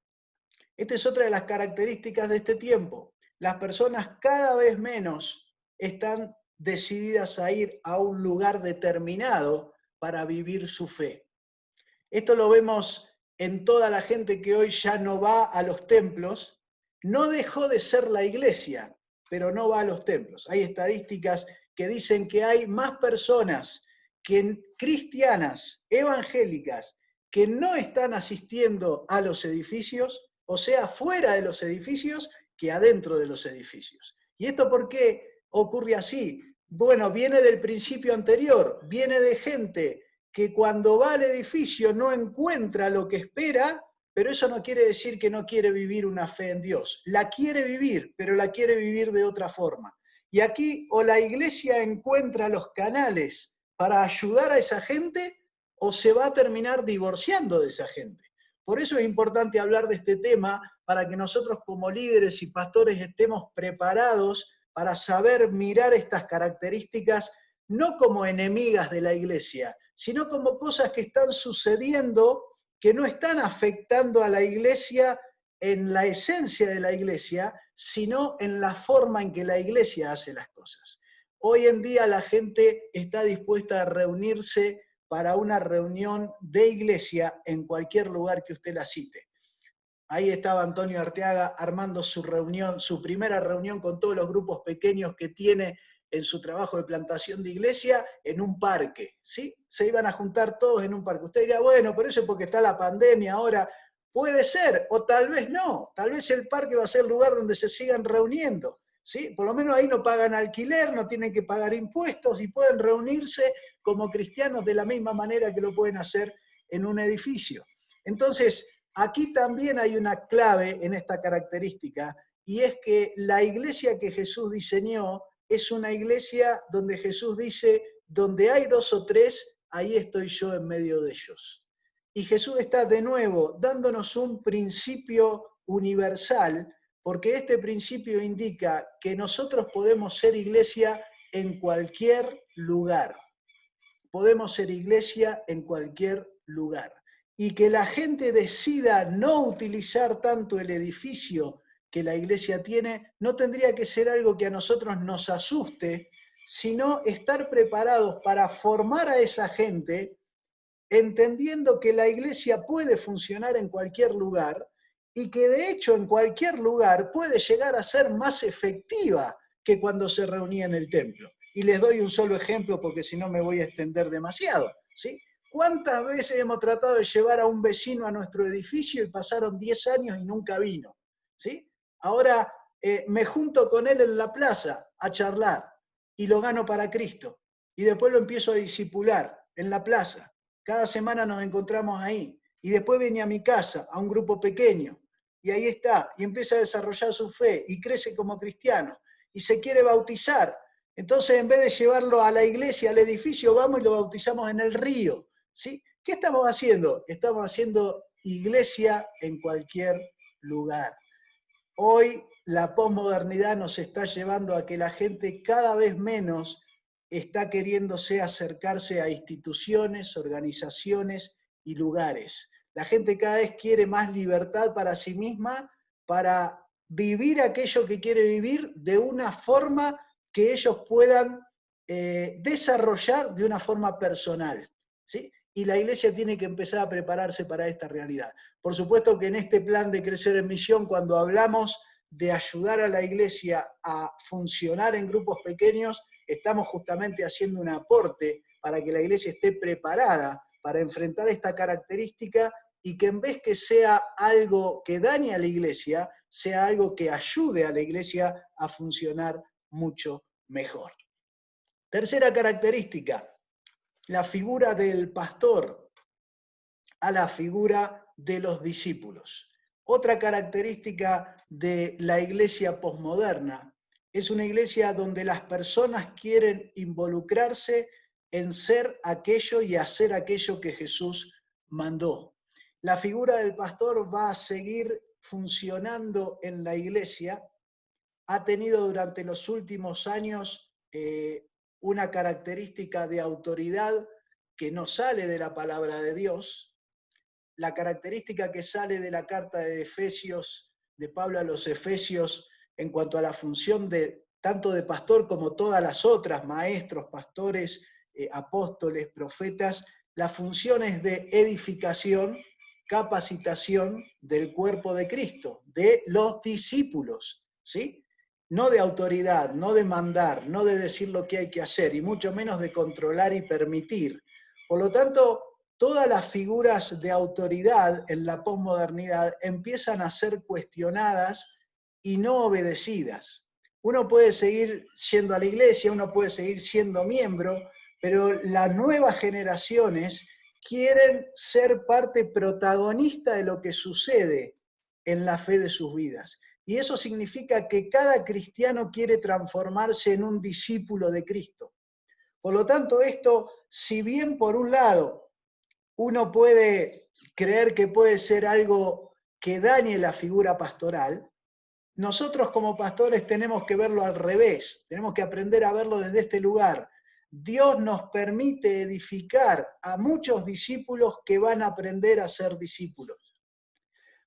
Esta es otra de las características de este tiempo. Las personas cada vez menos están decididas a ir a un lugar determinado para vivir su fe. Esto lo vemos en toda la gente que hoy ya no va a los templos. No dejó de ser la iglesia, pero no va a los templos. Hay estadísticas que dicen que hay más personas cristianas, evangélicas, que no están asistiendo a los edificios, o sea, fuera de los edificios, que adentro de los edificios. ¿Y esto por qué ocurre así? Bueno, viene del principio anterior, viene de gente que cuando va al edificio no encuentra lo que espera, pero eso no quiere decir que no quiere vivir una fe en Dios. La quiere vivir, pero la quiere vivir de otra forma. Y aquí o la iglesia encuentra los canales para ayudar a esa gente, o se va a terminar divorciando de esa gente. Por eso es importante hablar de este tema, para que nosotros como líderes y pastores estemos preparados para saber mirar estas características, no como enemigas de la iglesia, sino como cosas que están sucediendo, que no están afectando a la iglesia en la esencia de la iglesia, sino en la forma en que la iglesia hace las cosas. Hoy en día la gente está dispuesta a reunirse para una reunión de iglesia en cualquier lugar que usted la cite. Ahí estaba Antonio Arteaga armando su reunión, su primera reunión con todos los grupos pequeños que tiene en su trabajo de plantación de iglesia, en un parque, ¿sí? Se iban a juntar todos en un parque. Usted dirá, bueno, pero eso es porque está la pandemia ahora. Puede ser, o tal vez no. Tal vez el parque va a ser el lugar donde se sigan reuniendo, ¿sí? Por lo menos ahí no pagan alquiler, no tienen que pagar impuestos y pueden reunirse como cristianos de la misma manera que lo pueden hacer en un edificio. Entonces, aquí también hay una clave en esta característica, y es que la iglesia que Jesús diseñó es una iglesia donde Jesús dice, donde hay 2 o 3, ahí estoy yo en medio de ellos. Y Jesús está de nuevo dándonos un principio universal, porque este principio indica que nosotros podemos ser iglesia en cualquier lugar. Podemos ser iglesia en cualquier lugar. Y que la gente decida no utilizar tanto el edificio que la iglesia tiene, no tendría que ser algo que a nosotros nos asuste, sino estar preparados para formar a esa gente, entendiendo que la iglesia puede funcionar en cualquier lugar y que de hecho en cualquier lugar puede llegar a ser más efectiva que cuando se reunía en el templo. Y les doy un solo ejemplo porque si no me voy a extender demasiado, ¿sí? ¿Cuántas veces hemos tratado de llevar a un vecino a nuestro edificio y pasaron 10 años y nunca vino? ¿Sí? Ahora me junto con él en la plaza a charlar y lo gano para Cristo. Y después lo empiezo a discipular en la plaza. Cada semana nos encontramos ahí. Y después viene a mi casa, a un grupo pequeño. Y ahí está. Y empieza a desarrollar su fe y crece como cristiano. Y se quiere bautizar. Entonces, en vez de llevarlo a la iglesia, al edificio, vamos y lo bautizamos en el río. ¿Sí? ¿Qué estamos haciendo? Estamos haciendo iglesia en cualquier lugar. Hoy la posmodernidad nos está llevando a que la gente cada vez menos está queriéndose acercarse a instituciones, organizaciones y lugares. La gente cada vez quiere más libertad para sí misma, para vivir aquello que quiere vivir de una forma que ellos puedan desarrollar de una forma personal, ¿sí? y la iglesia tiene que empezar a prepararse para esta realidad. Por supuesto que en este plan de Crecer en Misión, cuando hablamos de ayudar a la iglesia a funcionar en grupos pequeños, estamos justamente haciendo un aporte para que la iglesia esté preparada para enfrentar esta característica y que en vez que sea algo que dañe a la iglesia, sea algo que ayude a la iglesia a funcionar mucho mejor. Tercera característica, la figura del pastor a la figura de los discípulos. Otra característica de la iglesia posmoderna es una iglesia donde las personas quieren involucrarse en ser aquello y hacer aquello que Jesús mandó. La figura del pastor va a seguir funcionando en la iglesia. Ha tenido durante los últimos años una característica de autoridad que no sale de la palabra de Dios. La característica que sale de la carta de Efesios, de Pablo a los Efesios, en cuanto a la función de tanto de pastor como todas las otras, maestros, pastores, apóstoles, profetas, la función es de edificación, capacitación del cuerpo de Cristo, de los discípulos, ¿sí? No de autoridad, no de mandar, no de decir lo que hay que hacer, y mucho menos de controlar y permitir. Por lo tanto, todas las figuras de autoridad en la posmodernidad empiezan a ser cuestionadas y no obedecidas. Uno puede seguir yendo a la iglesia, uno puede seguir siendo miembro, pero las nuevas generaciones quieren ser parte protagonista de lo que sucede en la fe de sus vidas. Y eso significa que cada cristiano quiere transformarse en un discípulo de Cristo. Por lo tanto, esto, si bien por un lado uno puede creer que puede ser algo que dañe la figura pastoral, nosotros como pastores tenemos que verlo al revés, tenemos que aprender a verlo desde este lugar. Dios nos permite edificar a muchos discípulos que van a aprender a ser discípulos.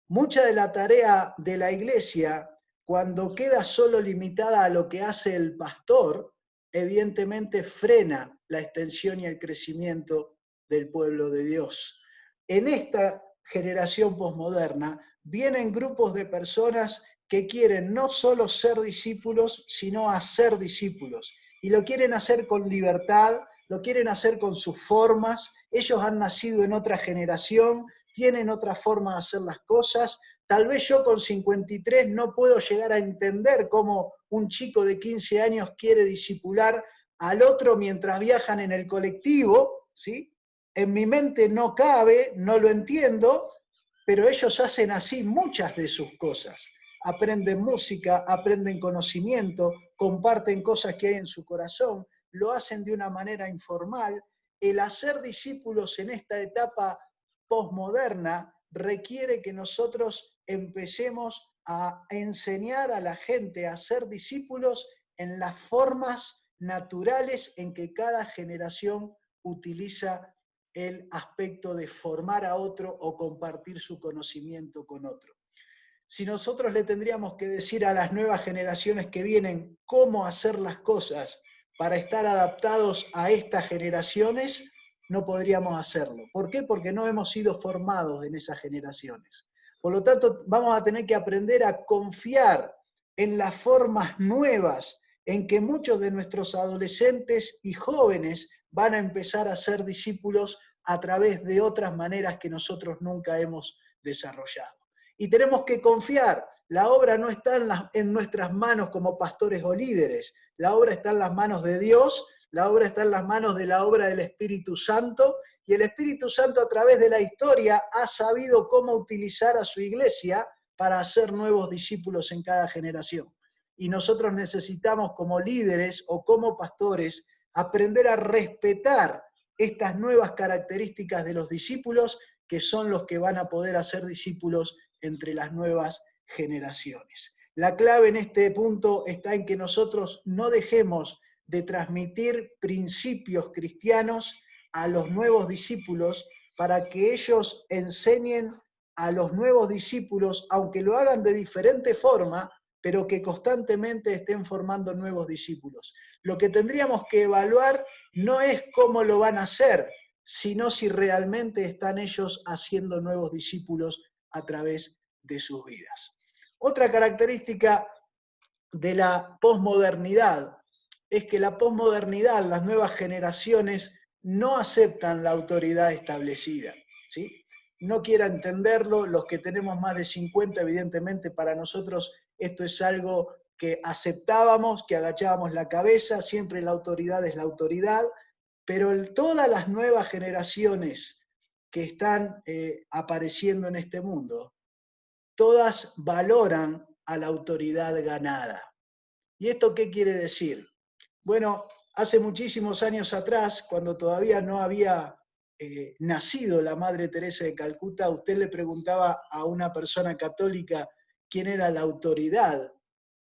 Mucha de la tarea de la iglesia, cuando queda solo limitada a lo que hace el pastor, evidentemente frena la extensión y el crecimiento del pueblo de Dios. En esta generación posmoderna vienen grupos de personas que quieren no solo ser discípulos, sino hacer discípulos. Y lo quieren hacer con libertad, lo quieren hacer con sus formas. Ellos han nacido en otra generación, tienen otra forma de hacer las cosas. Tal vez yo con 53 no puedo llegar a entender cómo un chico de 15 años quiere discipular al otro mientras viajan en el colectivo, ¿sí? En mi mente no cabe, no lo entiendo, pero ellos hacen así muchas de sus cosas. Aprenden música, aprenden conocimiento, comparten cosas que hay en su corazón, lo hacen de una manera informal. El hacer discípulos en esta etapa posmoderna requiere que nosotros empecemos a enseñar a la gente a ser discípulos en las formas naturales en que cada generación utiliza el aspecto de formar a otro o compartir su conocimiento con otro. Si nosotros le tendríamos que decir a las nuevas generaciones que vienen cómo hacer las cosas para estar adaptados a estas generaciones, no podríamos hacerlo. ¿Por qué? Porque no hemos sido formados en esas generaciones. Por lo tanto, vamos a tener que aprender a confiar en las formas nuevas en que muchos de nuestros adolescentes y jóvenes van a empezar a ser discípulos a través de otras maneras que nosotros nunca hemos desarrollado. Y tenemos que confiar, la obra no está en nuestras manos como pastores o líderes, la obra está en las manos de Dios, la obra está en las manos de la obra del Espíritu Santo, y el Espíritu Santo a través de la historia ha sabido cómo utilizar a su iglesia para hacer nuevos discípulos en cada generación. Y nosotros necesitamos como líderes o como pastores aprender a respetar estas nuevas características de los discípulos, que son los que van a poder hacer discípulos entre las nuevas generaciones. La clave en este punto está en que nosotros no dejemos de transmitir principios cristianos a los nuevos discípulos para que ellos enseñen a los nuevos discípulos, aunque lo hagan de diferente forma, pero que constantemente estén formando nuevos discípulos. Lo que tendríamos que evaluar no es cómo lo van a hacer, sino si realmente están ellos haciendo nuevos discípulos a través de sus vidas. Otra característica de la posmodernidad es que la posmodernidad, las nuevas generaciones, no aceptan la autoridad establecida, ¿sí? No quiera entenderlo, los que tenemos más de 50, evidentemente para nosotros esto es algo que aceptábamos, que agachábamos la cabeza, siempre la autoridad es la autoridad, pero todas las nuevas generaciones que están apareciendo en este mundo, todas valoran a la autoridad ganada. ¿Y esto qué quiere decir? Bueno, hace muchísimos años atrás, cuando todavía no había nacido la Madre Teresa de Calcuta, usted le preguntaba a una persona católica quién era la autoridad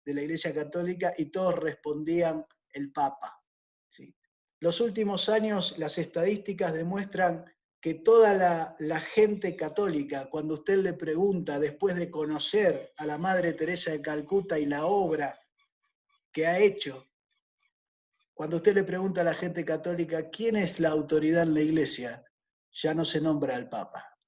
de la Iglesia Católica y todos respondían el Papa. ¿Sí? Los últimos años las estadísticas demuestran que toda la gente católica, cuando usted le pregunta, después de conocer a la Madre Teresa de Calcuta y la obra que ha hecho, cuando usted le pregunta a la gente católica quién es la autoridad en la Iglesia, ya no se nombra al Papa.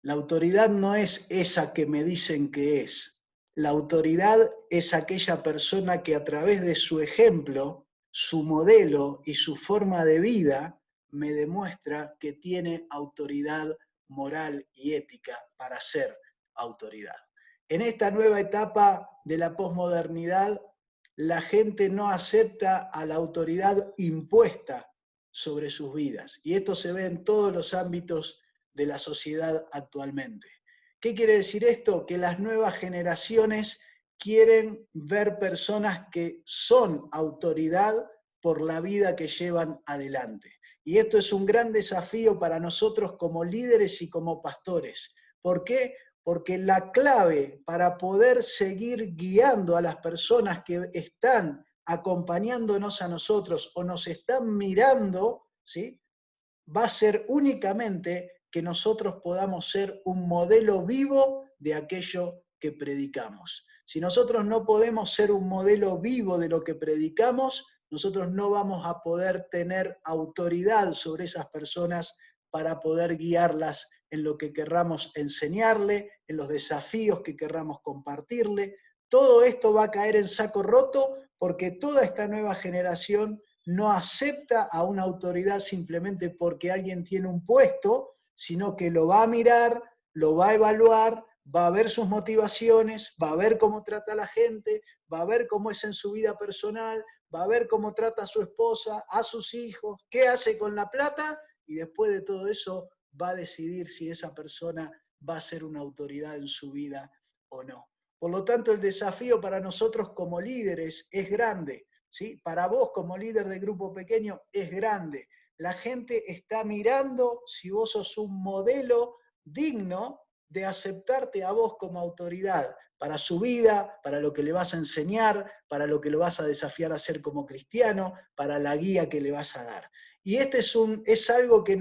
La autoridad no es esa que me dicen que es. La autoridad es aquella persona que a través de su ejemplo, su modelo y su forma de vida me demuestra que tiene autoridad moral y ética para ser autoridad. En esta nueva etapa de la posmodernidad, la gente no acepta a la autoridad impuesta sobre sus vidas. Y esto se ve en todos los ámbitos de la sociedad actualmente. ¿Qué quiere decir esto? Que las nuevas generaciones quieren ver personas que son autoridad por la vida que llevan adelante. Y esto es un gran desafío para nosotros como líderes y como pastores. ¿Por qué? Porque la clave para poder seguir guiando a las personas que están acompañándonos a nosotros o nos están mirando, ¿sí?, va a ser únicamente que nosotros podamos ser un modelo vivo de aquello que predicamos. Si nosotros no podemos ser un modelo vivo de lo que predicamos, nosotros no vamos a poder tener autoridad sobre esas personas para poder guiarlas en lo que querramos enseñarle, en los desafíos que querramos compartirle. Todo esto va a caer en saco roto porque toda esta nueva generación no acepta a una autoridad simplemente porque alguien tiene un puesto, sino que lo va a mirar, lo va a evaluar, va a ver sus motivaciones, va a ver cómo trata a la gente, va a ver cómo es en su vida personal, va a ver cómo trata a su esposa, a sus hijos, qué hace con la plata, y después de todo eso va a decidir si esa persona va a ser una autoridad en su vida o no. Por lo tanto, el desafío para nosotros como líderes es grande. ¿Sí? Para vos como líder de grupo pequeño es grande. La gente está mirando si vos sos un modelo digno de aceptarte a vos como autoridad para su vida, para lo que le vas a enseñar, para lo que lo vas a desafiar a hacer como cristiano, para la guía que le vas a dar. Y este es algo que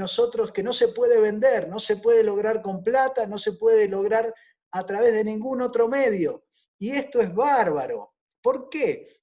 que no se puede vender, no se puede lograr con plata, no se puede lograr a través de ningún otro medio. Y esto es bárbaro. ¿Por qué?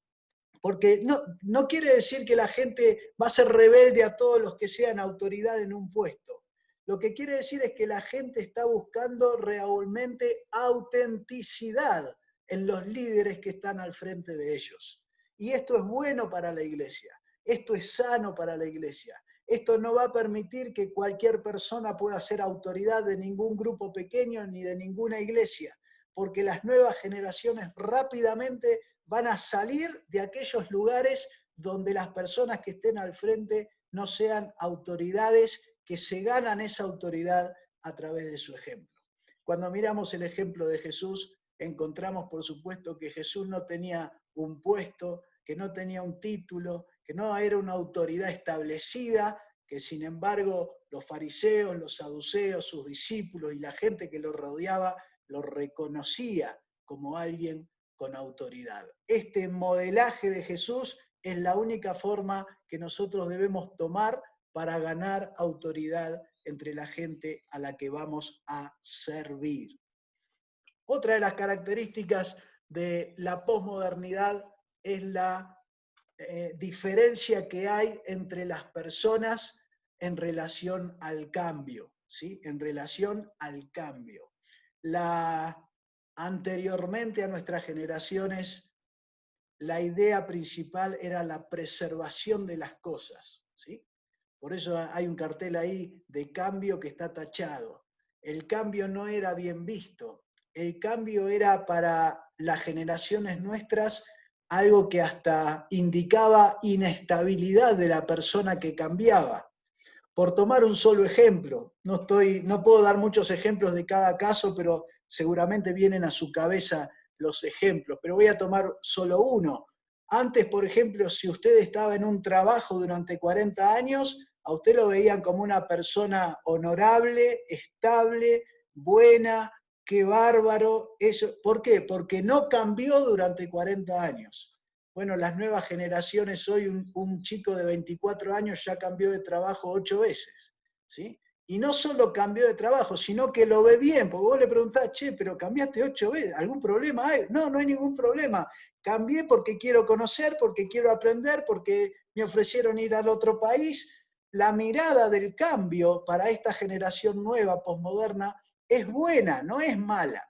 Porque no quiere decir que la gente va a ser rebelde a todos los que sean autoridad en un puesto. Lo que quiere decir es que la gente está buscando realmente autenticidad en los líderes que están al frente de ellos. Y esto es bueno para la iglesia, esto es sano para la iglesia. Esto no va a permitir que cualquier persona pueda ser autoridad de ningún grupo pequeño ni de ninguna iglesia, porque las nuevas generaciones rápidamente van a salir de aquellos lugares donde las personas que estén al frente no sean autoridades que se ganan esa autoridad a través de su ejemplo. Cuando miramos el ejemplo de Jesús, encontramos por supuesto que Jesús no tenía un puesto, que no tenía un título, que no era una autoridad establecida, que sin embargo los fariseos, los saduceos, sus discípulos y la gente que lo rodeaba lo reconocía como alguien con autoridad. Este modelaje de Jesús es la única forma que nosotros debemos tomar para ganar autoridad entre la gente a la que vamos a servir. Otra de las características de la posmodernidad es la diferencia que hay entre las personas en relación al cambio, ¿sí? En relación al cambio. Anteriormente a nuestras generaciones, la idea principal era la preservación de las cosas, ¿sí? Por eso hay un cartel ahí de cambio que está tachado. El cambio no era bien visto. El cambio era para las generaciones nuestras algo que hasta indicaba inestabilidad de la persona que cambiaba. Por tomar un solo ejemplo, no puedo dar muchos ejemplos de cada caso, pero seguramente vienen a su cabeza los ejemplos, pero voy a tomar solo uno. Antes, por ejemplo, si usted estaba en un trabajo durante 40 años, a usted lo veían como una persona honorable, estable, buena, qué bárbaro. Eso, ¿por qué? Porque no cambió durante 40 años. Bueno, las nuevas generaciones, hoy un chico de 24 años ya cambió de trabajo 8 veces, ¿sí? Y no solo cambió de trabajo, sino que lo ve bien, porque vos le preguntás, che, pero cambiaste 8 veces, ¿algún problema hay? No, no hay ningún problema. Cambié porque quiero conocer, porque quiero aprender, porque me ofrecieron ir al otro país. La mirada del cambio para esta generación nueva, posmoderna, es buena, no es mala.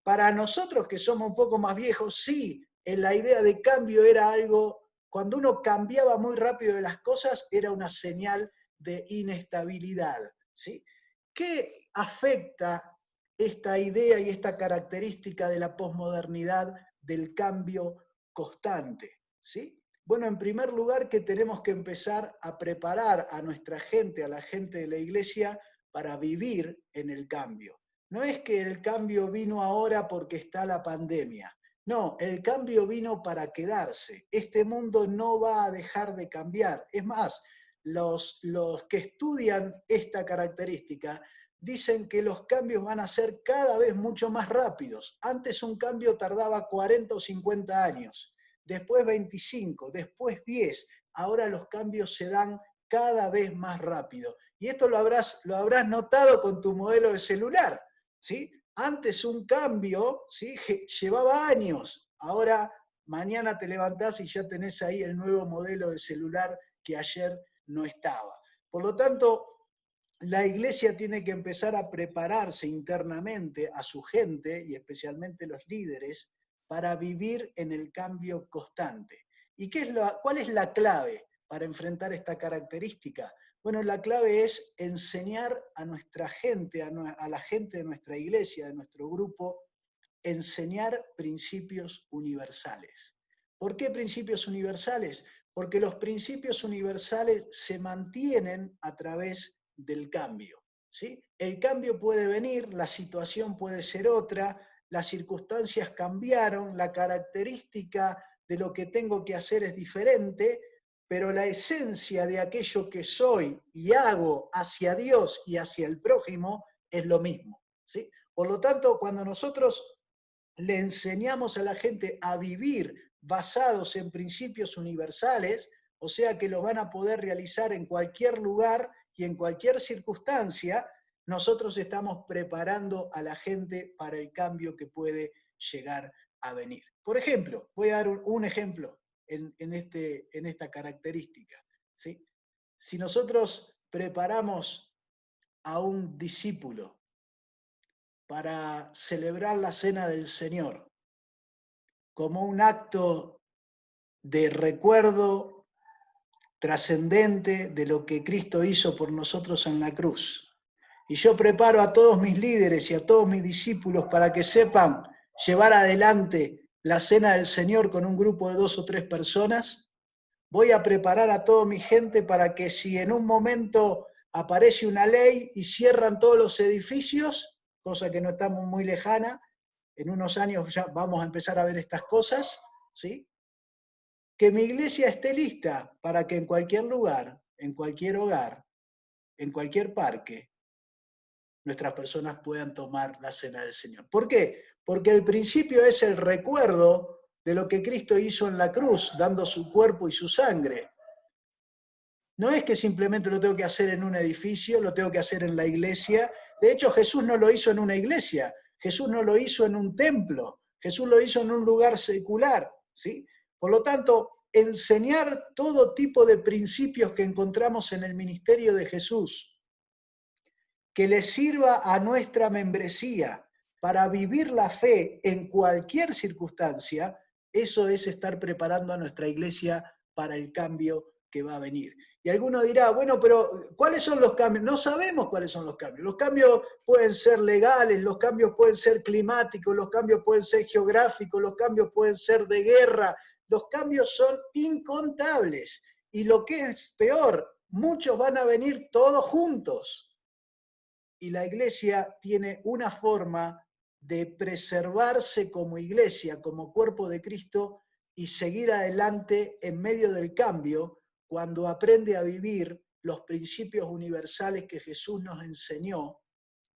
Para nosotros que somos un poco más viejos, sí, la idea de cambio era algo, cuando uno cambiaba muy rápido de las cosas, era una señal de inestabilidad, ¿sí? ¿Qué afecta esta idea y esta característica de la posmodernidad del cambio constante, ¿sí? Bueno, en primer lugar, que tenemos que empezar a preparar a nuestra gente, a la gente de la iglesia, para vivir en el cambio. No es que el cambio vino ahora porque está la pandemia. No, el cambio vino para quedarse. Este mundo no va a dejar de cambiar. Es más, los que estudian esta característica dicen que los cambios van a ser cada vez mucho más rápidos. Antes un cambio tardaba 40 o 50 años, después 25, después 10. Ahora los cambios se dan cada vez más rápido. Y esto lo habrás notado con tu modelo de celular, ¿sí? Antes un cambio, ¿sí?, llevaba años. Ahora, mañana te levantás y ya tenés ahí el nuevo modelo de celular que ayer no estaba. Por lo tanto, la iglesia tiene que empezar a prepararse internamente a su gente, y especialmente los líderes, para vivir en el cambio constante. ¿Y cuál es la clave para enfrentar esta característica? Bueno, la clave es enseñar a nuestra gente, a la gente de nuestra iglesia, de nuestro grupo, enseñar principios universales. ¿Por qué principios universales? Porque los principios universales se mantienen a través del cambio, ¿sí? El cambio puede venir, la situación puede ser otra, las circunstancias cambiaron, la característica de lo que tengo que hacer es diferente, pero la esencia de aquello que soy y hago hacia Dios y hacia el prójimo es lo mismo, ¿sí? Por lo tanto, cuando nosotros le enseñamos a la gente a vivir basados en principios universales, o sea que los van a poder realizar en cualquier lugar y en cualquier circunstancia, nosotros estamos preparando a la gente para el cambio que puede llegar a venir. Por ejemplo, voy a dar un ejemplo en esta característica, ¿sí? Si nosotros preparamos a un discípulo para celebrar la Cena del Señor como un acto de recuerdo trascendente de lo que Cristo hizo por nosotros en la cruz, y yo preparo a todos mis líderes y a todos mis discípulos para que sepan llevar adelante la Cena del Señor con un grupo de 2 o 3 personas, voy a preparar a toda mi gente para que si en un momento aparece una ley y cierran todos los edificios, cosa que no estamos muy lejana, en unos años ya vamos a empezar a ver estas cosas, ¿sí? Que mi iglesia esté lista para que en cualquier lugar, en cualquier hogar, en cualquier parque, nuestras personas puedan tomar la Cena del Señor. ¿Por qué? Porque el principio es el recuerdo de lo que Cristo hizo en la cruz, dando su cuerpo y su sangre. No es que simplemente lo tengo que hacer en un edificio, lo tengo que hacer en la iglesia. De hecho, Jesús no lo hizo en una iglesia, Jesús no lo hizo en un templo, Jesús lo hizo en un lugar secular, ¿sí? Por lo tanto, enseñar todo tipo de principios que encontramos en el ministerio de Jesús, que le sirva a nuestra membresía para vivir la fe en cualquier circunstancia, eso es estar preparando a nuestra iglesia para el cambio que va a venir. Y alguno dirá, bueno, pero ¿cuáles son los cambios? No sabemos cuáles son los cambios. Los cambios pueden ser legales, los cambios pueden ser climáticos, los cambios pueden ser geográficos, los cambios pueden ser de guerra. Los cambios son incontables. Y lo que es peor, muchos van a venir todos juntos. Y la iglesia tiene una forma de preservarse como iglesia, como cuerpo de Cristo, y seguir adelante en medio del cambio, cuando aprende a vivir los principios universales que Jesús nos enseñó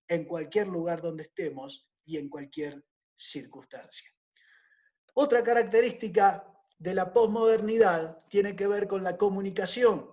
en cualquier lugar donde estemos y en cualquier circunstancia. Otra característica de la posmodernidad tiene que ver con la comunicación.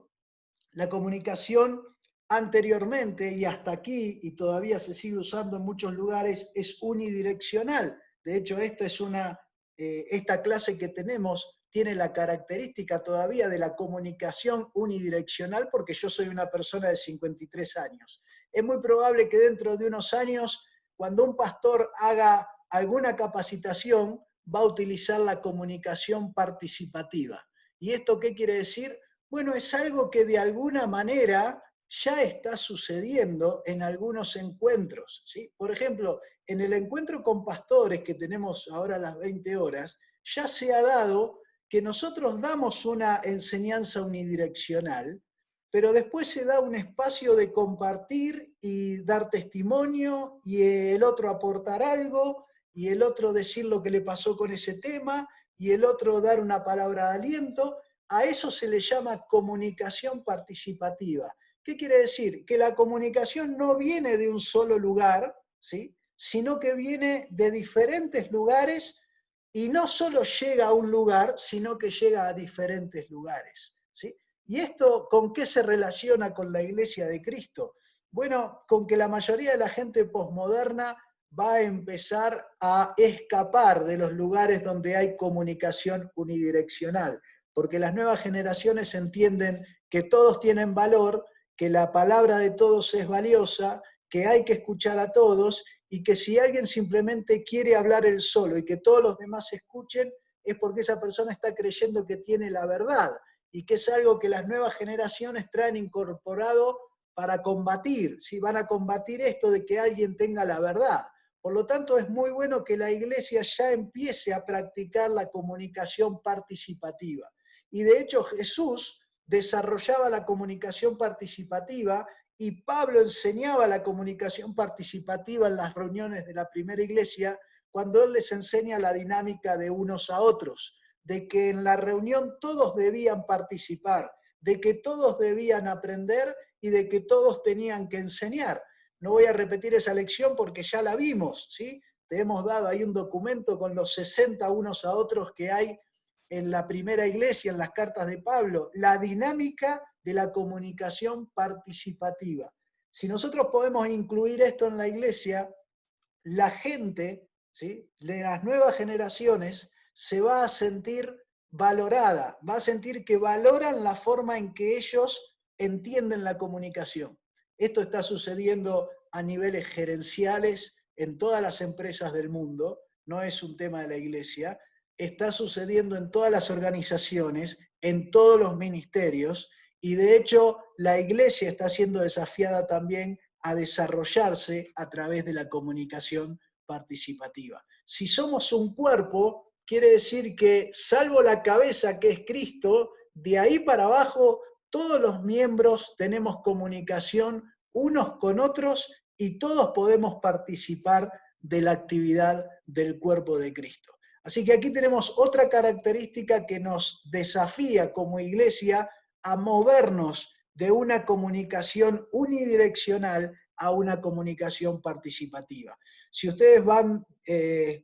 La comunicación anteriormente y hasta aquí, y todavía se sigue usando en muchos lugares, es unidireccional. De hecho, esta clase que tenemos tiene la característica todavía de la comunicación unidireccional, porque yo soy una persona de 53 años. Es muy probable que dentro de unos años, cuando un pastor haga alguna capacitación, va a utilizar la comunicación participativa. ¿Y esto qué quiere decir? Bueno, es algo que de alguna manera ya está sucediendo en algunos encuentros, ¿sí? Por ejemplo, en el encuentro con pastores que tenemos ahora a las 20 horas, ya se ha dado que nosotros damos una enseñanza unidireccional, pero después se da un espacio de compartir y dar testimonio, y el otro aportar algo, y el otro decir lo que le pasó con ese tema, y el otro dar una palabra de aliento. A eso se le llama comunicación participativa. ¿Qué quiere decir? Que la comunicación no viene de un solo lugar, ¿sí?, sino que viene de diferentes lugares, y no solo llega a un lugar, sino que llega a diferentes lugares, ¿sí? ¿Y esto con qué se relaciona con la Iglesia de Cristo? Bueno, con que la mayoría de la gente posmoderna va a empezar a escapar de los lugares donde hay comunicación unidireccional, porque las nuevas generaciones entienden que todos tienen valor, que la palabra de todos es valiosa, que hay que escuchar a todos, y que si alguien simplemente quiere hablar él solo y que todos los demás escuchen, es porque esa persona está creyendo que tiene la verdad, y que es algo que las nuevas generaciones traen incorporado para combatir, ¿sí? Van a combatir esto de que alguien tenga la verdad. Por lo tanto, es muy bueno que la iglesia ya empiece a practicar la comunicación participativa. Y de hecho Jesús desarrollaba la comunicación participativa, y Pablo enseñaba la comunicación participativa en las reuniones de la primera iglesia, cuando él les enseña la dinámica de unos a otros, de que en la reunión todos debían participar, de que todos debían aprender y de que todos tenían que enseñar. No voy a repetir esa lección porque ya la vimos, ¿sí? Te hemos dado ahí un documento con los 60 unos a otros que hay en la primera iglesia, en las cartas de Pablo, la dinámica de la comunicación participativa. Si nosotros podemos incluir esto en la iglesia, la gente, ¿sí?, de las nuevas generaciones se va a sentir valorada, va a sentir que valoran la forma en que ellos entienden la comunicación. Esto está sucediendo a niveles gerenciales en todas las empresas del mundo, no es un tema de la iglesia, está sucediendo en todas las organizaciones, en todos los ministerios, y de hecho la iglesia está siendo desafiada también a desarrollarse a través de la comunicación participativa. Si somos un cuerpo, quiere decir que salvo la cabeza que es Cristo, de ahí para abajo todos los miembros tenemos comunicación unos con otros y todos podemos participar de la actividad del cuerpo de Cristo. Así que aquí tenemos otra característica que nos desafía como iglesia a movernos de una comunicación unidireccional a una comunicación participativa. Si ustedes van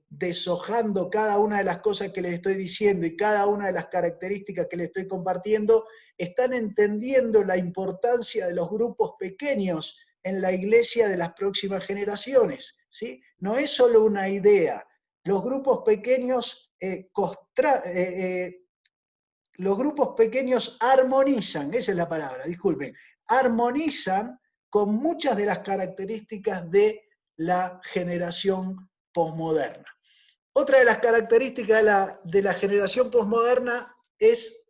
deshojando cada una de las cosas que les estoy diciendo y cada una de las características que les estoy compartiendo, están entendiendo la importancia de los grupos pequeños en la iglesia de las próximas generaciones, ¿sí? No es solo una idea. Los grupos pequeños los grupos pequeños armonizan, esa es la palabra, disculpen, armonizan con muchas de las características de la generación posmoderna. Otra de las características de la generación posmoderna es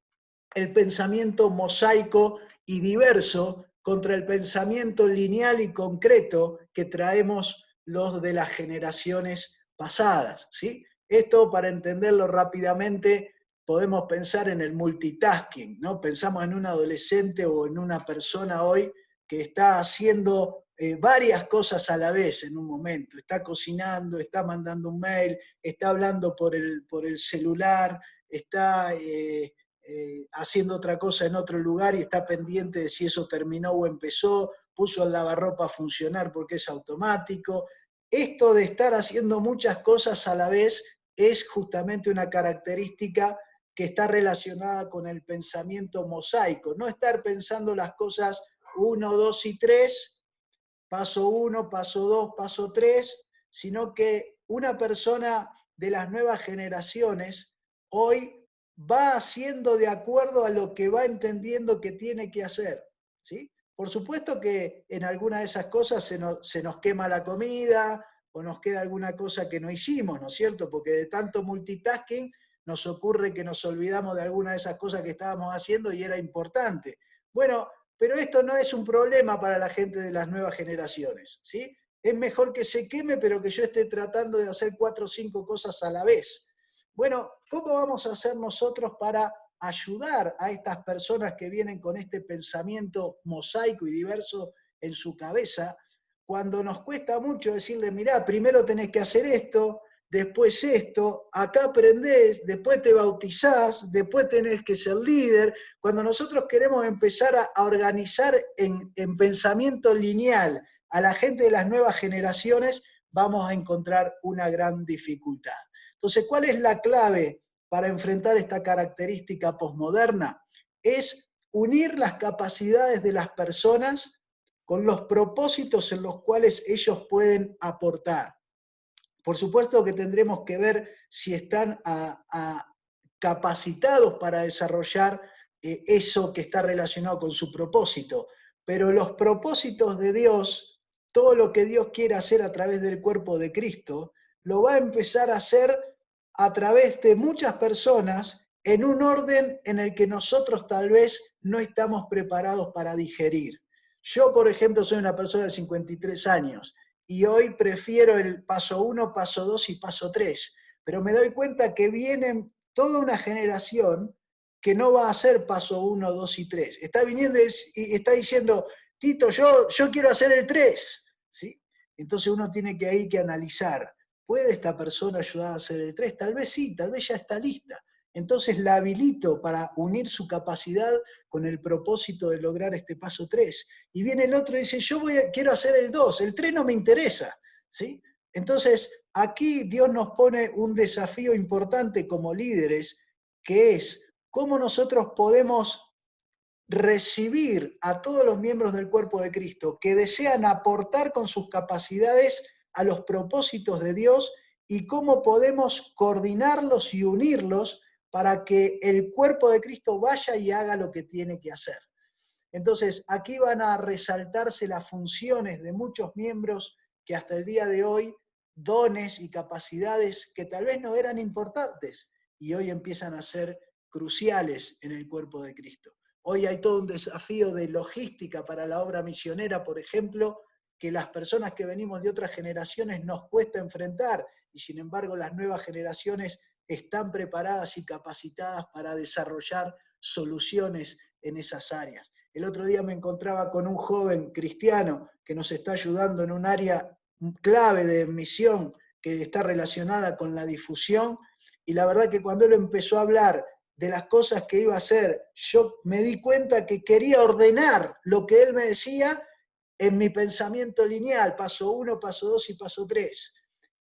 el pensamiento mosaico y diverso contra el pensamiento lineal y concreto que traemos los de las generaciones pasadas, ¿sí? Esto, para entenderlo rápidamente, podemos pensar en el multitasking, ¿no? Pensamos en un adolescente o en una persona hoy que está haciendo varias cosas a la vez en un momento. Está cocinando, está mandando un mail, está hablando por el celular, está haciendo otra cosa en otro lugar y está pendiente de si eso terminó o empezó, puso el lavarropa a funcionar porque es automático. Esto de estar haciendo muchas cosas a la vez es justamente una característica que está relacionada con el pensamiento mosaico. No estar pensando las cosas 1, 2 y 3, paso 1, paso 2, paso 3, sino que una persona de las nuevas generaciones hoy va haciendo de acuerdo a lo que va entendiendo que tiene que hacer, ¿sí? Por supuesto que en alguna de esas cosas se nos quema la comida o nos queda alguna cosa que no hicimos, ¿no es cierto? Porque de tanto multitasking nos ocurre que nos olvidamos de alguna de esas cosas que estábamos haciendo y era importante. Bueno, pero esto no es un problema para la gente de las nuevas generaciones, ¿sí? Es mejor que se queme, pero que yo esté tratando de hacer 4 o 5 cosas a la vez. Bueno, ¿cómo vamos a hacer nosotros para ayudar a estas personas que vienen con este pensamiento mosaico y diverso en su cabeza, cuando nos cuesta mucho decirle, mirá, primero tenés que hacer esto, después esto, acá aprendés, después te bautizás, después tenés que ser líder? Cuando nosotros queremos empezar a organizar en pensamiento lineal a la gente de las nuevas generaciones, vamos a encontrar una gran dificultad. Entonces, ¿cuál es la clave para enfrentar esta característica posmoderna? Es unir las capacidades de las personas con los propósitos en los cuales ellos pueden aportar. Por supuesto que tendremos que ver si están capacitados para desarrollar eso que está relacionado con su propósito. Pero los propósitos de Dios, todo lo que Dios quiere hacer a través del cuerpo de Cristo, lo va a empezar a hacer a través de muchas personas en un orden en el que nosotros tal vez no estamos preparados para digerir. Yo, por ejemplo, soy una persona de 53 años y hoy prefiero el paso 1, paso 2 y paso 3, pero me doy cuenta que viene toda una generación que no va a hacer paso 1, 2 y 3. Está viniendo y está diciendo, Tito, yo quiero hacer el 3, ¿sí? Entonces uno tiene que ahí que analizar, ¿puede esta persona ayudar a hacer el 3? Tal vez sí, tal vez ya está lista. Entonces la habilito para unir su capacidad con el propósito de lograr este paso 3. Y viene el otro y dice, quiero hacer el 2, el 3 no me interesa, ¿sí? Entonces aquí Dios nos pone un desafío importante como líderes, que es cómo nosotros podemos recibir a todos los miembros del cuerpo de Cristo que desean aportar con sus capacidades a los propósitos de Dios y cómo podemos coordinarlos y unirlos para que el cuerpo de Cristo vaya y haga lo que tiene que hacer. Entonces, aquí van a resaltarse las funciones de muchos miembros que hasta el día de hoy, dones y capacidades que tal vez no eran importantes y hoy empiezan a ser cruciales en el cuerpo de Cristo. Hoy hay todo un desafío de logística para la obra misionera, por ejemplo, que las personas que venimos de otras generaciones nos cuesta enfrentar, y sin embargo las nuevas generaciones están preparadas y capacitadas para desarrollar soluciones en esas áreas. El otro día me encontraba con un joven cristiano que nos está ayudando en un área clave de misión que está relacionada con la difusión, y la verdad que cuando él empezó a hablar de las cosas que iba a hacer, yo me di cuenta que quería ordenar lo que él me decía en mi pensamiento lineal, paso 1, paso 2 y paso 3.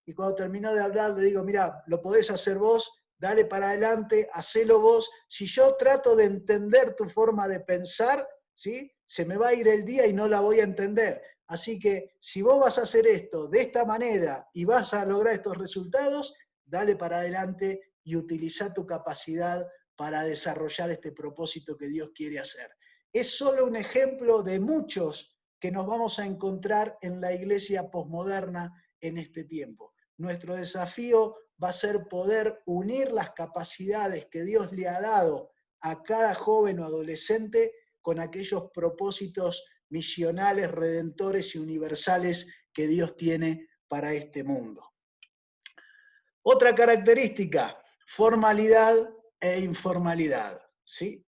Y cuando terminó de hablar, le digo, mira, lo podés hacer vos, dale para adelante, hacelo vos. Si yo trato de entender tu forma de pensar, ¿sí? Se me va a ir el día y no la voy a entender. Así que si vos vas a hacer esto de esta manera y vas a lograr estos resultados, dale para adelante y utiliza tu capacidad para desarrollar este propósito que Dios quiere hacer. Es solo un ejemplo de muchos que nos vamos a encontrar en la iglesia posmoderna en este tiempo. Nuestro desafío va a ser poder unir las capacidades que Dios le ha dado a cada joven o adolescente con aquellos propósitos misionales, redentores y universales que Dios tiene para este mundo. Otra característica, formalidad e informalidad, ¿sí?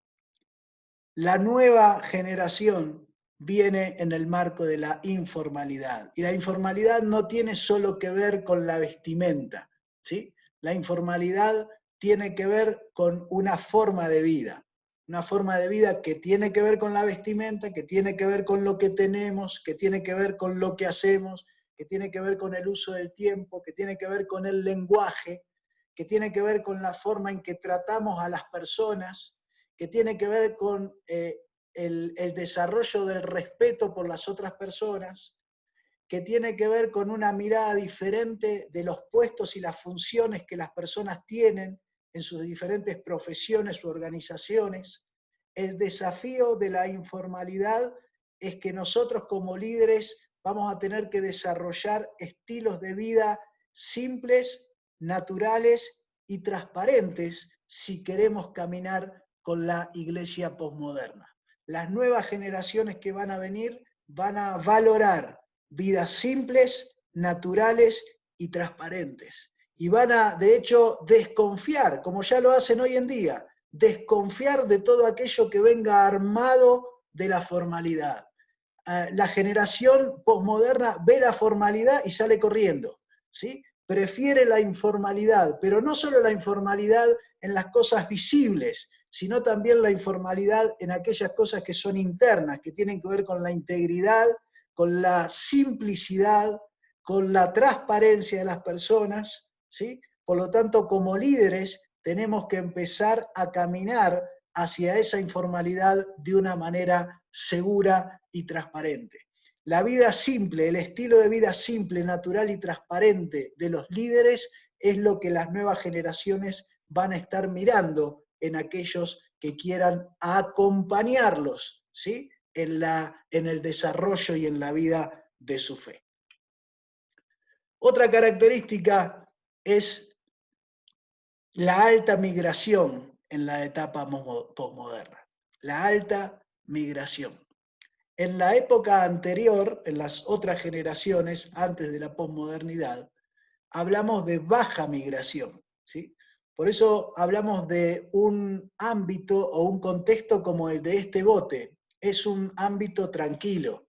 La nueva generación viene en el marco de la informalidad. Y la informalidad no tiene solo que ver con la vestimenta, ¿sí? La informalidad tiene que ver con una forma de vida que tiene que ver con la vestimenta, que tiene que ver con lo que tenemos, que tiene que ver con lo que hacemos, que tiene que ver con el uso del tiempo, que tiene que ver con el lenguaje, que tiene que ver con la forma en que tratamos a las personas, que tiene que ver con el desarrollo del respeto por las otras personas, que tiene que ver con una mirada diferente de los puestos y las funciones que las personas tienen en sus diferentes profesiones u organizaciones. El desafío de la informalidad es que nosotros como líderes vamos a tener que desarrollar estilos de vida simples, naturales y transparentes si queremos caminar con la iglesia posmoderna. Las nuevas generaciones que van a venir van a valorar vidas simples, naturales y transparentes. Y van a, de hecho, desconfiar, como ya lo hacen hoy en día, desconfiar de todo aquello que venga armado de la formalidad. La generación posmoderna ve la formalidad y sale corriendo, ¿sí? Prefiere la informalidad, pero no solo la informalidad en las cosas visibles, sino también la informalidad en aquellas cosas que son internas, que tienen que ver con la integridad, con la simplicidad, con la transparencia de las personas, ¿sí? Por lo tanto, como líderes, tenemos que empezar a caminar hacia esa informalidad de una manera segura y transparente. La vida simple, el estilo de vida simple, natural y transparente de los líderes es lo que las nuevas generaciones van a estar mirando en aquellos que quieran acompañarlos, ¿sí? En el desarrollo y en la vida de su fe. Otra característica es la alta migración en la etapa posmoderna. La alta migración. En la época anterior, en las otras generaciones, antes de la posmodernidad, hablamos de baja migración, ¿sí? Por eso hablamos de un ámbito o un contexto como el de este bote. Es un ámbito tranquilo,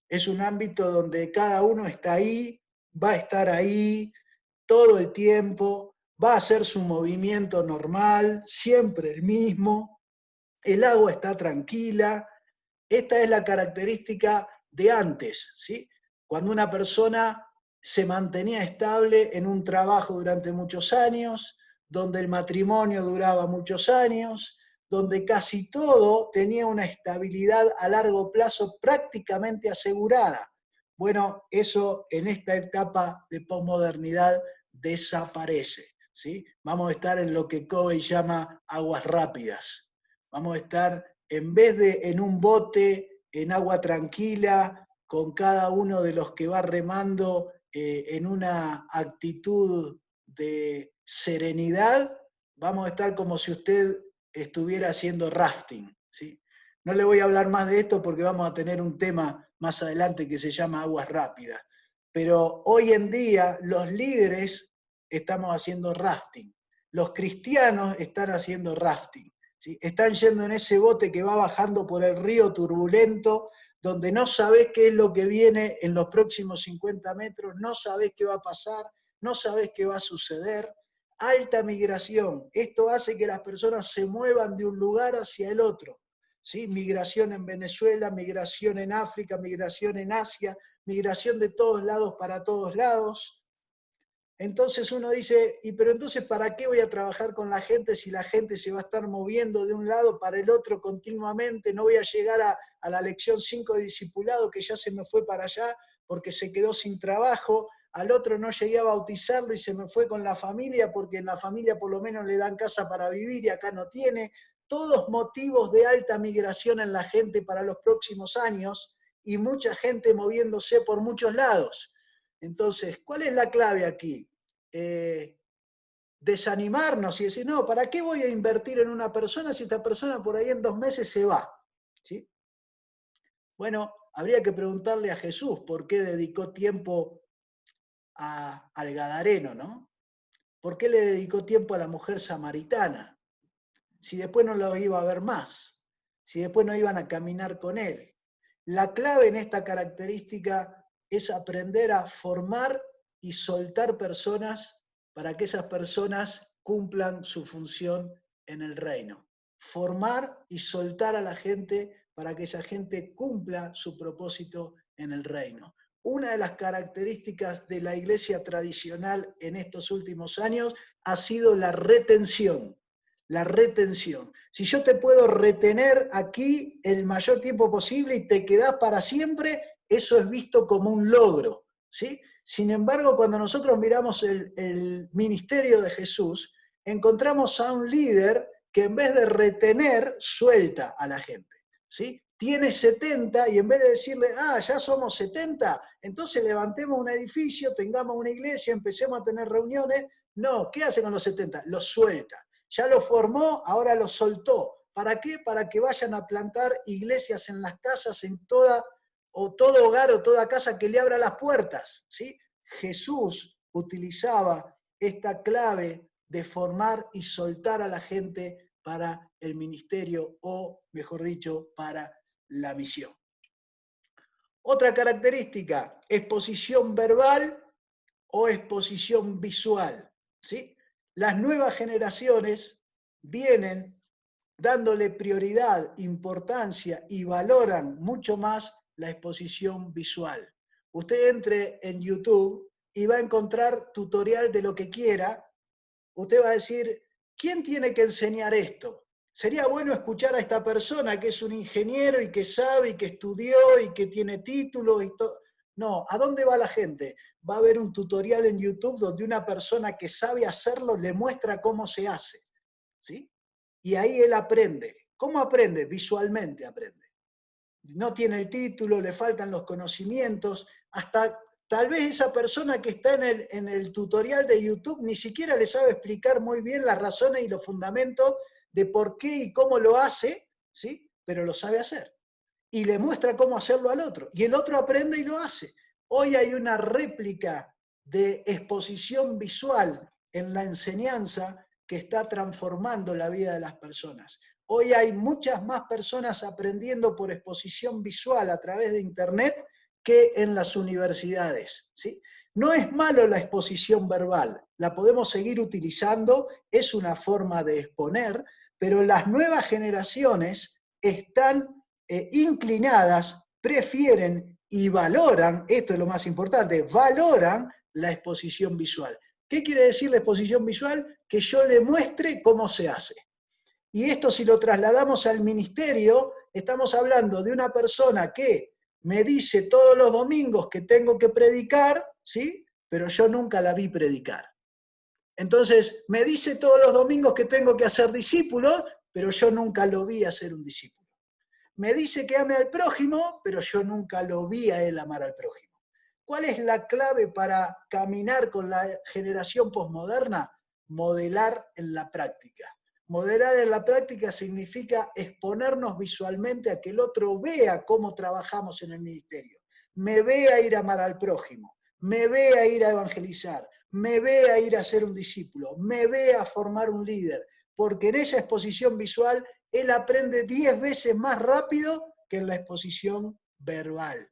es un ámbito donde cada uno está ahí, va a estar ahí todo el tiempo, va a hacer su movimiento normal, siempre el mismo, el agua está tranquila. Esta es la característica de antes, ¿sí? Cuando una persona se mantenía estable en un trabajo durante muchos años, donde el matrimonio duraba muchos años, donde casi todo tenía una estabilidad a largo plazo prácticamente asegurada. Bueno, eso en esta etapa de posmodernidad desaparece, ¿sí? Vamos a estar en lo que Covey llama aguas rápidas. Vamos a estar, en vez de en un bote, en agua tranquila, con cada uno de los que va remando en una actitud de serenidad, vamos a estar como si usted estuviera haciendo rafting, ¿sí? No le voy a hablar más de esto porque vamos a tener un tema más adelante que se llama aguas rápidas. Pero hoy en día los líderes estamos haciendo rafting. Los cristianos están haciendo rafting, ¿sí? Están yendo en ese bote que va bajando por el río turbulento, donde no sabés qué es lo que viene en los próximos 50 metros, no sabés qué va a pasar, no sabés qué va a suceder. Alta migración. Esto hace que las personas se muevan de un lugar hacia el otro, ¿sí? Migración en Venezuela, migración en África, migración en Asia, migración de todos lados para todos lados. Entonces uno dice, pero entonces ¿para qué voy a trabajar con la gente si la gente se va a estar moviendo de un lado para el otro continuamente? No voy a llegar a la lección 5 de discipulado que ya se me fue para allá porque se quedó sin trabajo. al otro no llegué a bautizarlo y se me fue con la familia porque en la familia por lo menos le dan casa para vivir y acá no tiene. Todos motivos de alta migración en la gente para los próximos años y mucha gente moviéndose por muchos lados. Entonces, ¿cuál es la clave aquí? Desanimarnos y decir, no, ¿para qué voy a invertir en una persona si esta persona por ahí en 2 meses se va? ¿Sí? Bueno, habría que preguntarle a Jesús por qué dedicó tiempo al Gadareno, ¿no? ¿Por qué le dedicó tiempo a la mujer samaritana? Si después no lo iba a ver más, si después no iban a caminar con él. La clave en esta característica es aprender a formar y soltar personas para que esas personas cumplan su función en el reino. Formar y soltar a la gente para que esa gente cumpla su propósito en el reino. Una de las características de la iglesia tradicional en estos últimos años ha sido la retención. La retención. Si yo te puedo retener aquí el mayor tiempo posible y te quedás para siempre, eso es visto como un logro, ¿sí? Sin embargo, cuando nosotros miramos el ministerio de Jesús, encontramos a un líder que en vez de retener, suelta a la gente, ¿sí? Tiene 70 y en vez de decirle, ya somos 70, entonces levantemos un edificio, tengamos una iglesia, empecemos a tener reuniones. No, ¿qué hace con los 70? Los suelta. Ya lo formó, ahora lo soltó. ¿Para qué? Para que vayan a plantar iglesias en las casas, en todo hogar o toda casa que le abra las puertas, ¿sí? Jesús utilizaba esta clave de formar y soltar a la gente para el ministerio o, mejor dicho, para la misión. Otra característica, exposición verbal o exposición visual, ¿sí? Las nuevas generaciones vienen dándole prioridad, importancia y valoran mucho más la exposición visual. Usted entre en YouTube y va a encontrar tutorial de lo que quiera. Usted va a decir, ¿quién tiene que enseñar esto? Sería bueno escuchar a esta persona que es un ingeniero y que sabe y que estudió y que tiene título y todo. No, ¿a dónde va la gente? Va a haber un tutorial en YouTube donde una persona que sabe hacerlo le muestra cómo se hace, ¿sí? Y ahí él aprende. ¿Cómo aprende? Visualmente aprende. No tiene el título, le faltan los conocimientos, hasta tal vez esa persona que está en el tutorial de YouTube ni siquiera le sabe explicar muy bien las razones y los fundamentos de por qué y cómo lo hace, ¿sí? Pero lo sabe hacer. Y le muestra cómo hacerlo al otro. Y el otro aprende y lo hace. Hoy hay una réplica de exposición visual en la enseñanza que está transformando la vida de las personas. Hoy hay muchas más personas aprendiendo por exposición visual a través de Internet que en las universidades, ¿sí? No es malo la exposición verbal, la podemos seguir utilizando, es una forma de exponer, pero las nuevas generaciones están inclinadas, prefieren y valoran, esto es lo más importante, valoran la exposición visual. ¿Qué quiere decir la exposición visual? Que yo le muestre cómo se hace. Y esto si lo trasladamos al ministerio, estamos hablando de una persona que me dice todos los domingos que tengo que predicar, ¿sí? Pero yo nunca la vi predicar. Entonces, me dice todos los domingos que tengo que hacer discípulos, pero yo nunca lo vi hacer un discípulo. Me dice que ame al prójimo, pero yo nunca lo vi a él amar al prójimo. ¿Cuál es la clave para caminar con la generación posmoderna? Modelar en la práctica. Modelar en la práctica significa exponernos visualmente a que el otro vea cómo trabajamos en el ministerio. Me vea ir a amar al prójimo, me vea ir a evangelizar, me vea ir a ser un discípulo, me vea formar un líder, porque en esa exposición visual él aprende 10 veces más rápido que en la exposición verbal.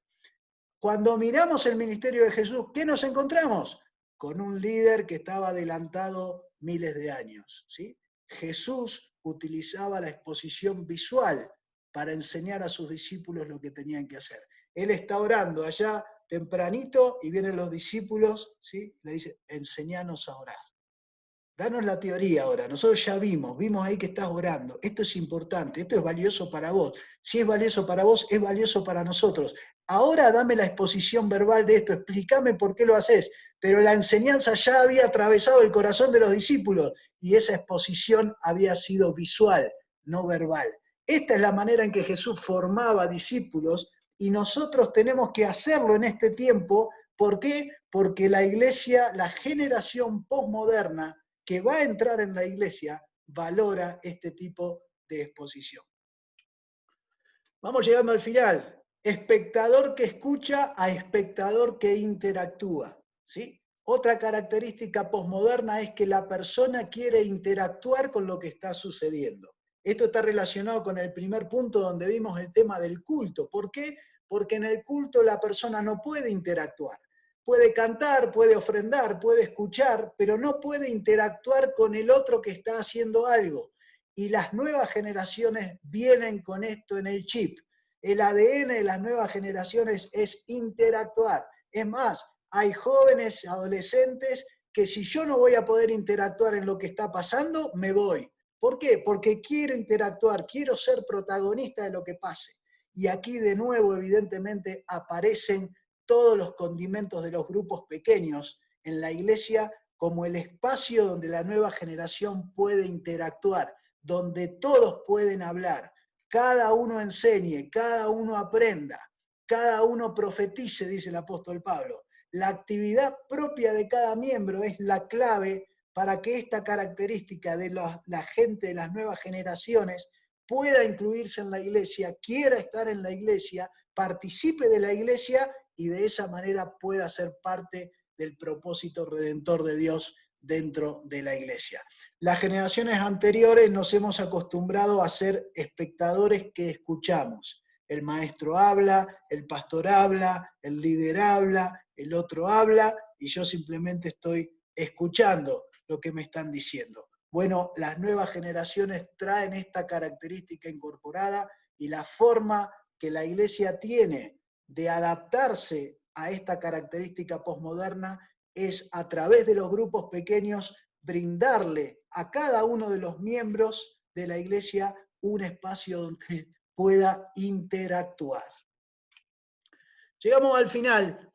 Cuando miramos el ministerio de Jesús, ¿qué nos encontramos? Con un líder que estaba adelantado miles de años, ¿sí? Jesús utilizaba la exposición visual para enseñar a sus discípulos lo que tenían que hacer. Él está orando allá tempranito y vienen los discípulos, ¿sí? Le dice, enséñanos a orar. Danos la teoría ahora. Nosotros ya vimos ahí que estás orando. Esto es importante, esto es valioso para vos. Si es valioso para vos, es valioso para nosotros. Ahora dame la exposición verbal de esto, explícame por qué lo haces. Pero la enseñanza ya había atravesado el corazón de los discípulos y esa exposición había sido visual, no verbal. Esta es la manera en que Jesús formaba discípulos y nosotros tenemos que hacerlo en este tiempo. ¿Por qué? Porque la iglesia, la generación posmoderna, que va a entrar en la iglesia, valora este tipo de exposición. Vamos llegando al final. Espectador que escucha a espectador que interactúa, ¿sí? Otra característica posmoderna es que la persona quiere interactuar con lo que está sucediendo. Esto está relacionado con el primer punto donde vimos el tema del culto. ¿Por qué? Porque en el culto la persona no puede interactuar. Puede cantar, puede ofrendar, puede escuchar, pero no puede interactuar con el otro que está haciendo algo. Y las nuevas generaciones vienen con esto en el chip. El ADN de las nuevas generaciones es interactuar. Es más, hay jóvenes, adolescentes, que si yo no voy a poder interactuar en lo que está pasando, me voy. ¿Por qué? Porque quiero interactuar, quiero ser protagonista de lo que pase. Y aquí de nuevo, evidentemente, aparecen todos los condimentos de los grupos pequeños en la iglesia como el espacio donde la nueva generación puede interactuar, donde todos pueden hablar, cada uno enseñe, cada uno aprenda, cada uno profetice, dice el apóstol Pablo. La actividad propia de cada miembro es la clave para que esta característica de la gente de las nuevas generaciones pueda incluirse en la iglesia, quiera estar en la iglesia, participe de la iglesia y de esa manera pueda ser parte del propósito redentor de Dios dentro de la iglesia. Las generaciones anteriores nos hemos acostumbrado a ser espectadores que escuchamos. El maestro habla, el pastor habla, el líder habla, el otro habla, y yo simplemente estoy escuchando lo que me están diciendo. Bueno, las nuevas generaciones traen esta característica incorporada y la forma que la iglesia tiene de adaptarse a esta característica posmoderna es a través de los grupos pequeños brindarle a cada uno de los miembros de la iglesia un espacio donde pueda interactuar. Llegamos al final.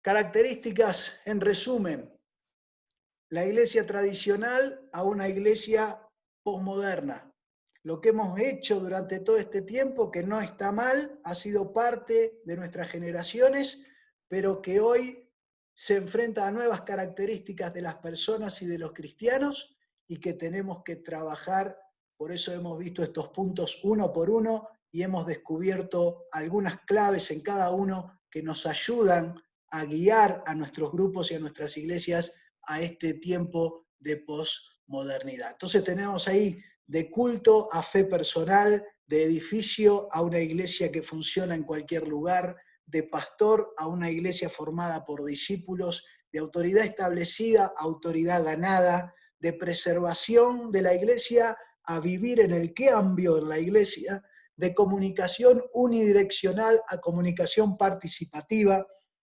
Características en resumen. La iglesia tradicional a una iglesia posmoderna. Lo que hemos hecho durante todo este tiempo, que no está mal, ha sido parte de nuestras generaciones, pero que hoy se enfrenta a nuevas características de las personas y de los cristianos y que tenemos que trabajar. Por eso hemos visto estos puntos uno por uno y hemos descubierto algunas claves en cada uno que nos ayudan a guiar a nuestros grupos y a nuestras iglesias a este tiempo de posmodernidad. Entonces tenemos ahí de culto a fe personal, de edificio a una iglesia que funciona en cualquier lugar, de pastor a una iglesia formada por discípulos, de autoridad establecida a autoridad ganada, de preservación de la iglesia a vivir en el cambio en la iglesia, de comunicación unidireccional a comunicación participativa,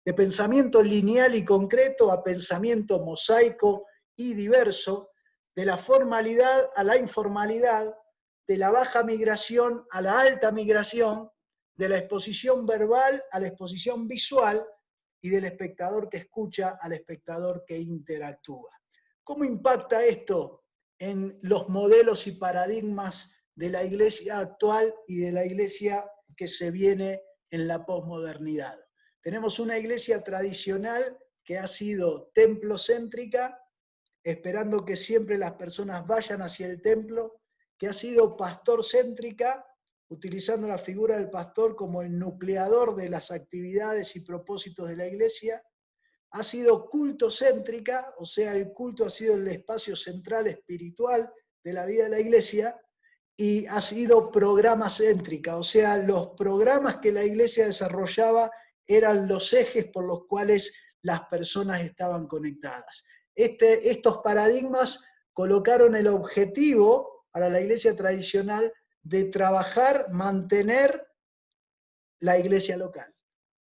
de pensamiento lineal y concreto a pensamiento mosaico y diverso, de la formalidad a la informalidad, de la baja migración a la alta migración, de la exposición verbal a la exposición visual y del espectador que escucha al espectador que interactúa. ¿Cómo impacta esto en los modelos y paradigmas de la iglesia actual y de la iglesia que se viene en la posmodernidad? Tenemos una iglesia tradicional que ha sido templocéntrica, esperando que siempre las personas vayan hacia el templo, que ha sido pastorcéntrica, utilizando la figura del pastor como el nucleador de las actividades y propósitos de la iglesia, ha sido cultocéntrica, o sea, el culto ha sido el espacio central espiritual de la vida de la iglesia, y ha sido programacéntrica, o sea, los programas que la iglesia desarrollaba eran los ejes por los cuales las personas estaban conectadas. Estos paradigmas colocaron el objetivo para la iglesia tradicional de trabajar, mantener la iglesia local.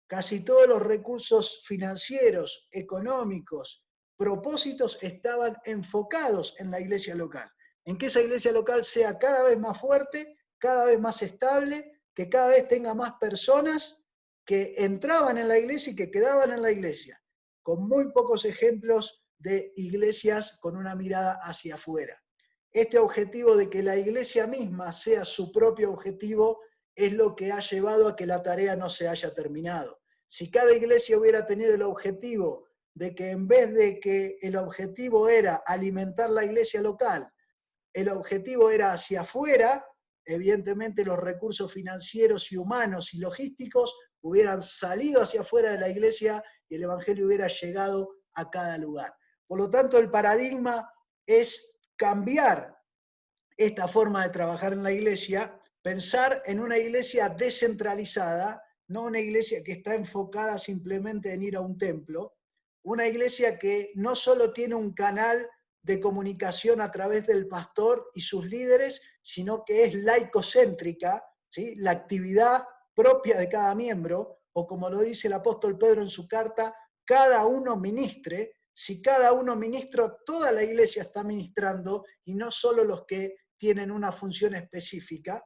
Casi todos los recursos financieros, económicos propósitos estaban enfocados en la iglesia local, en que esa iglesia local sea cada vez más fuerte, cada vez más estable, que cada vez tenga más personas que entraban en la iglesia y que quedaban en la iglesia, con muy pocos ejemplos de iglesias con una mirada hacia afuera. Este objetivo de que la iglesia misma sea su propio objetivo es lo que ha llevado a que la tarea no se haya terminado. Si cada iglesia hubiera tenido el objetivo de que en vez de que el objetivo era alimentar la iglesia local, el objetivo era hacia afuera, evidentemente los recursos financieros y humanos y logísticos hubieran salido hacia afuera de la iglesia y el evangelio hubiera llegado a cada lugar. Por lo tanto, el paradigma es cambiar esta forma de trabajar en la iglesia, pensar en una iglesia descentralizada, no una iglesia que está enfocada simplemente en ir a un templo, una iglesia que no solo tiene un canal de comunicación a través del pastor y sus líderes, sino que es laicocéntrica, ¿sí? La actividad propia de cada miembro, o como lo dice el apóstol Pedro en su carta, cada uno ministre. Si cada uno ministra, toda la iglesia está ministrando, y no solo los que tienen una función específica.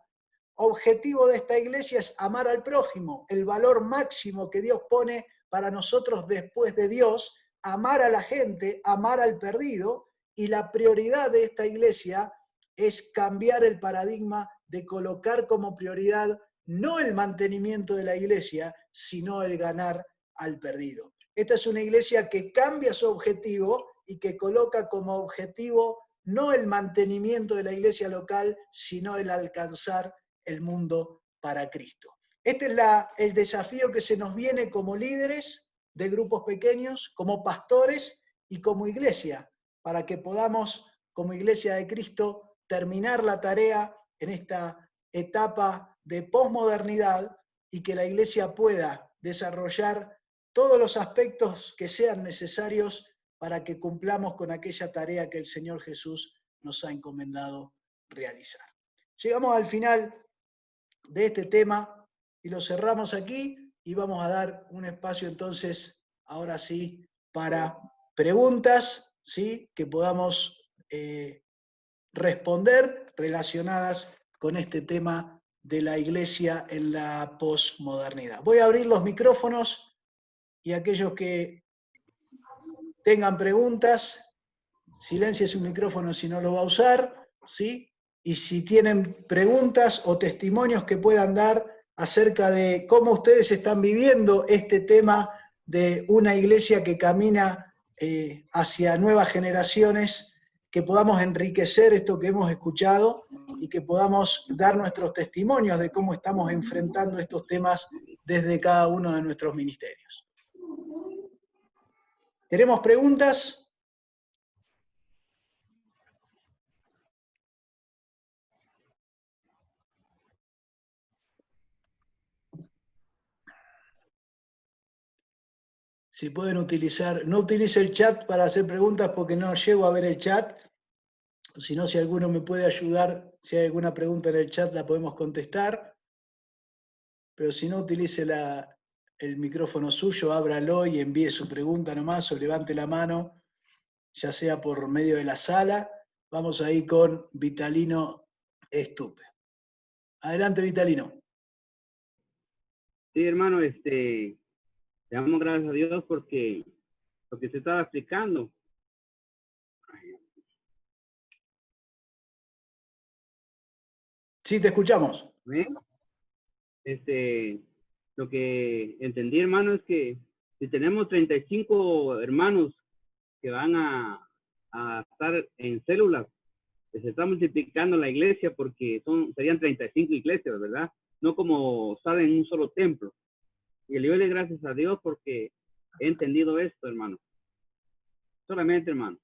Objetivo de esta iglesia es amar al prójimo, el valor máximo que Dios pone para nosotros después de Dios, amar a la gente, amar al perdido, y la prioridad de esta iglesia es cambiar el paradigma de colocar como prioridad no el mantenimiento de la iglesia, sino el ganar al perdido. Esta es una iglesia que cambia su objetivo y que coloca como objetivo no el mantenimiento de la iglesia local, sino el alcanzar el mundo para Cristo. Este es el desafío que se nos viene como líderes de grupos pequeños, como pastores y como iglesia, para que podamos, como iglesia de Cristo, terminar la tarea en esta etapa de posmodernidad y que la iglesia pueda desarrollar todos los aspectos que sean necesarios para que cumplamos con aquella tarea que el Señor Jesús nos ha encomendado realizar. Llegamos al final de este tema y lo cerramos aquí y vamos a dar un espacio entonces, ahora sí, para preguntas, ¿sí? Que podamos responder relacionadas con este tema de la iglesia en la posmodernidad. Voy a abrir los micrófonos y aquellos que tengan preguntas, silencie su micrófono si no lo va a usar, ¿sí? Y si tienen preguntas o testimonios que puedan dar acerca de cómo ustedes están viviendo este tema de una iglesia que camina hacia nuevas generaciones, que podamos enriquecer esto que hemos escuchado y que podamos dar nuestros testimonios de cómo estamos enfrentando estos temas desde cada uno de nuestros ministerios. ¿Tenemos preguntas? Si pueden utilizar, no utilice el chat para hacer preguntas porque no llego a ver el chat. Si no, si alguno me puede ayudar, si hay alguna pregunta en el chat la podemos contestar. Pero si no, utilice el micrófono suyo, ábralo y envíe su pregunta nomás o levante la mano, ya sea por medio de la sala. Vamos ahí con Vitalino Estupe. Adelante, Vitalino. Sí, hermano, le damos gracias a Dios porque lo que se estaba explicando. Sí, te escuchamos. ¿Ven? Lo que entendí, hermano, es que si tenemos 35 hermanos que van a estar en células, se está multiplicando la iglesia porque serían 35 iglesias, ¿verdad? No como salen en un solo templo. Y le doy gracias a Dios porque he entendido esto, hermano. Solamente, hermano.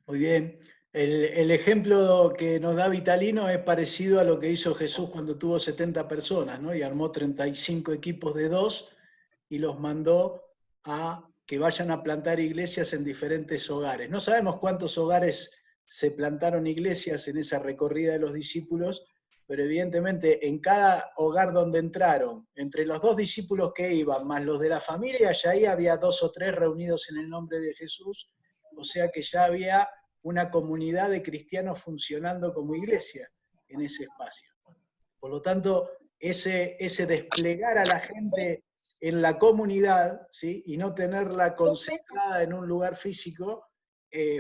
Muy bien. El ejemplo que nos da Vitalino es parecido a lo que hizo Jesús cuando tuvo 70 personas, ¿no? Y armó 35 equipos de 2 y los mandó a que vayan a plantar iglesias en diferentes hogares. No sabemos cuántos hogares se plantaron iglesias en esa recorrida de los discípulos, pero evidentemente en cada hogar donde entraron, entre los 2 discípulos que iban, más los de la familia, ya ahí había 2 o 3 reunidos en el nombre de Jesús, o sea que ya había una comunidad de cristianos funcionando como iglesia en ese espacio. Por lo tanto, ese desplegar a la gente en la comunidad, ¿sí?, y no tenerla concentrada en un lugar físico,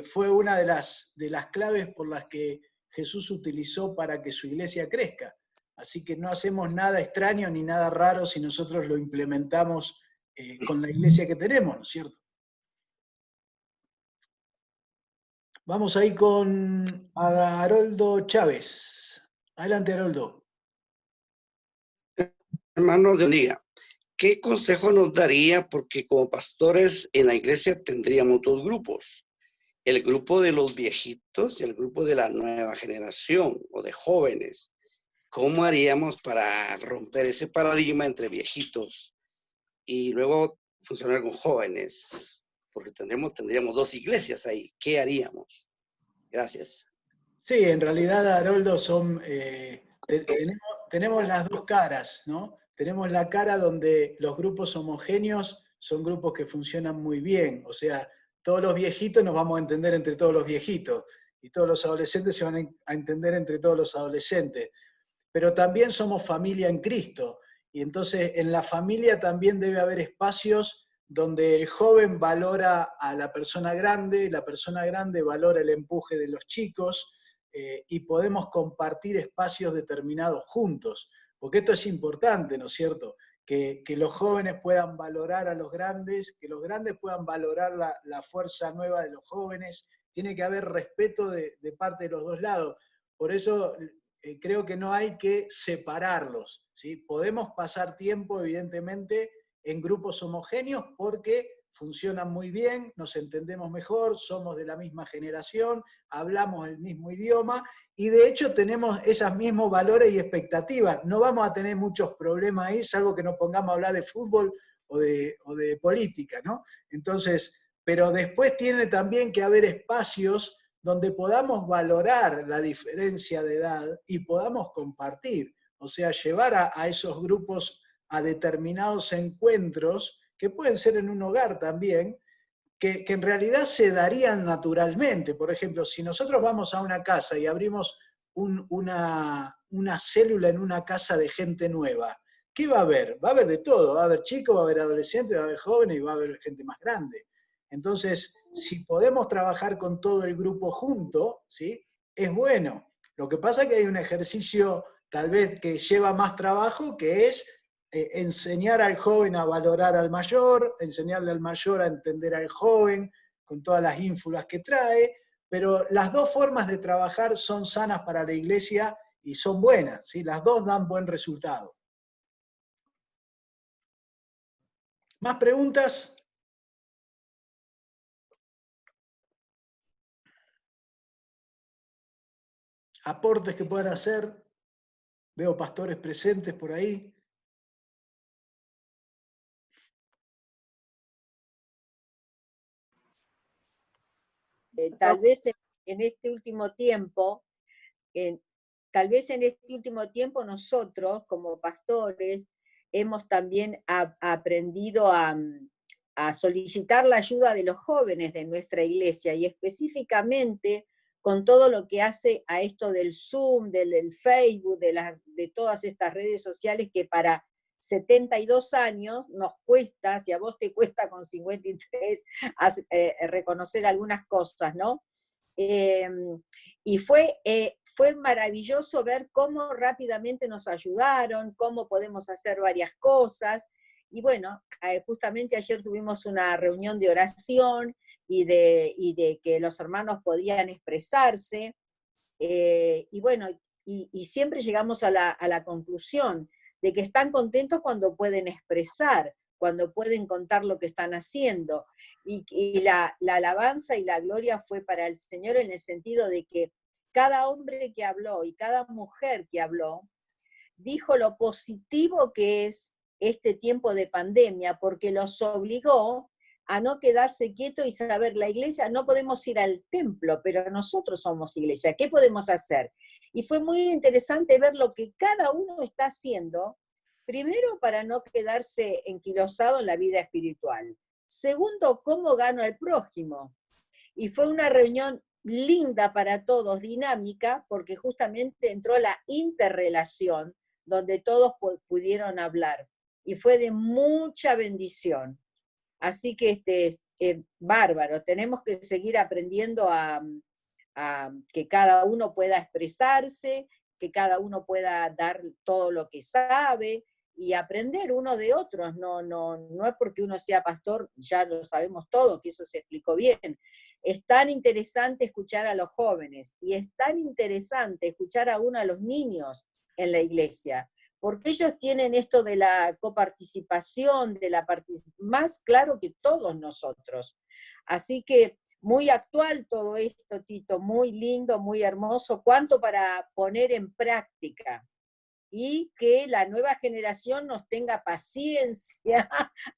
fue una de las claves por las que Jesús utilizó para que su iglesia crezca. Así que no hacemos nada extraño ni nada raro si nosotros lo implementamos con la iglesia que tenemos, ¿no es cierto? Vamos ahí con Haroldo Chávez. Adelante, Haroldo. Hermano de Liga, ¿qué consejo nos daría? Porque como pastores en la iglesia tendríamos 2 grupos. El grupo de los viejitos y el grupo de la nueva generación o de jóvenes. ¿Cómo haríamos para romper ese paradigma entre viejitos y luego funcionar con jóvenes? Porque tendríamos 2 iglesias ahí. ¿Qué haríamos? Gracias. Sí, en realidad, Haroldo, tenemos las 2 caras, ¿no? Tenemos la cara donde los grupos homogéneos son grupos que funcionan muy bien, o sea, todos los viejitos nos vamos a entender entre todos los viejitos, y todos los adolescentes se van a entender entre todos los adolescentes. Pero también somos familia en Cristo, y entonces en la familia también debe haber espacios donde el joven valora a la persona grande valora el empuje de los chicos, y podemos compartir espacios determinados juntos, porque esto es importante, ¿no es cierto? Que los jóvenes puedan valorar a los grandes, que los grandes puedan valorar la fuerza nueva de los jóvenes, tiene que haber respeto de parte de los 2 lados. Por eso creo que no hay que separarlos, ¿sí? Podemos pasar tiempo, evidentemente, en grupos homogéneos porque funcionan muy bien, nos entendemos mejor, somos de la misma generación, hablamos el mismo idioma, y de hecho tenemos esos mismos valores y expectativas. No vamos a tener muchos problemas ahí, salvo que nos pongamos a hablar de fútbol o de política, ¿no? Entonces, pero después tiene también que haber espacios donde podamos valorar la diferencia de edad y podamos compartir, o sea, llevar a esos grupos a determinados encuentros, que pueden ser en un hogar también, que en realidad se darían naturalmente. Por ejemplo, si nosotros vamos a una casa y abrimos una célula en una casa de gente nueva, ¿qué va a haber? Va a haber de todo, va a haber chicos, va a haber adolescentes, va a haber jóvenes y va a haber gente más grande. Entonces, si podemos trabajar con todo el grupo junto, ¿sí?, es bueno. Lo que pasa es que hay un ejercicio tal vez que lleva más trabajo, que es enseñar al joven a valorar al mayor, enseñarle al mayor a entender al joven, con todas las ínfulas que trae, pero las 2 formas de trabajar son sanas para la iglesia y son buenas, ¿sí? Las 2 dan buen resultado. ¿Más preguntas? ¿Aportes que puedan hacer? Veo pastores presentes por ahí. Tal vez en este último tiempo, nosotros como pastores hemos también aprendido a solicitar la ayuda de los jóvenes de nuestra iglesia, y específicamente con todo lo que hace a esto del Zoom, del Facebook, de todas estas redes sociales que para 72 años nos cuesta, si a vos te cuesta con 53 reconocer algunas cosas, ¿no? Y fue maravilloso ver cómo rápidamente nos ayudaron, cómo podemos hacer varias cosas. Y bueno, justamente ayer tuvimos una reunión de oración y de que los hermanos podían expresarse. Y bueno, y siempre llegamos a la conclusión de que están contentos cuando pueden expresar, cuando pueden contar lo que están haciendo. Y la alabanza y la gloria fue para el Señor en el sentido de que cada hombre que habló y cada mujer que habló dijo lo positivo que es este tiempo de pandemia, porque los obligó a no quedarse quietos y saber, la iglesia, no podemos ir al templo, pero nosotros somos iglesia, ¿qué podemos hacer? Y fue muy interesante ver lo que cada uno está haciendo, primero para no quedarse enquilosado en la vida espiritual. Segundo, cómo gano al prójimo. Y fue una reunión linda para todos, dinámica, porque justamente entró la interrelación, donde todos pudieron hablar. Y fue de mucha bendición. Así que bárbaro, tenemos que seguir aprendiendo a que cada uno pueda expresarse, que cada uno pueda dar todo lo que sabe, y aprender uno de otros. No es porque uno sea pastor, ya lo sabemos todo, que eso se explicó bien. Es tan interesante escuchar a los jóvenes, y es tan interesante escuchar aún a los niños en la iglesia, porque ellos tienen esto de la coparticipación, más claro que todos nosotros. Así que muy actual todo esto, Tito, muy lindo, muy hermoso, cuánto para poner en práctica. Y que la nueva generación nos tenga paciencia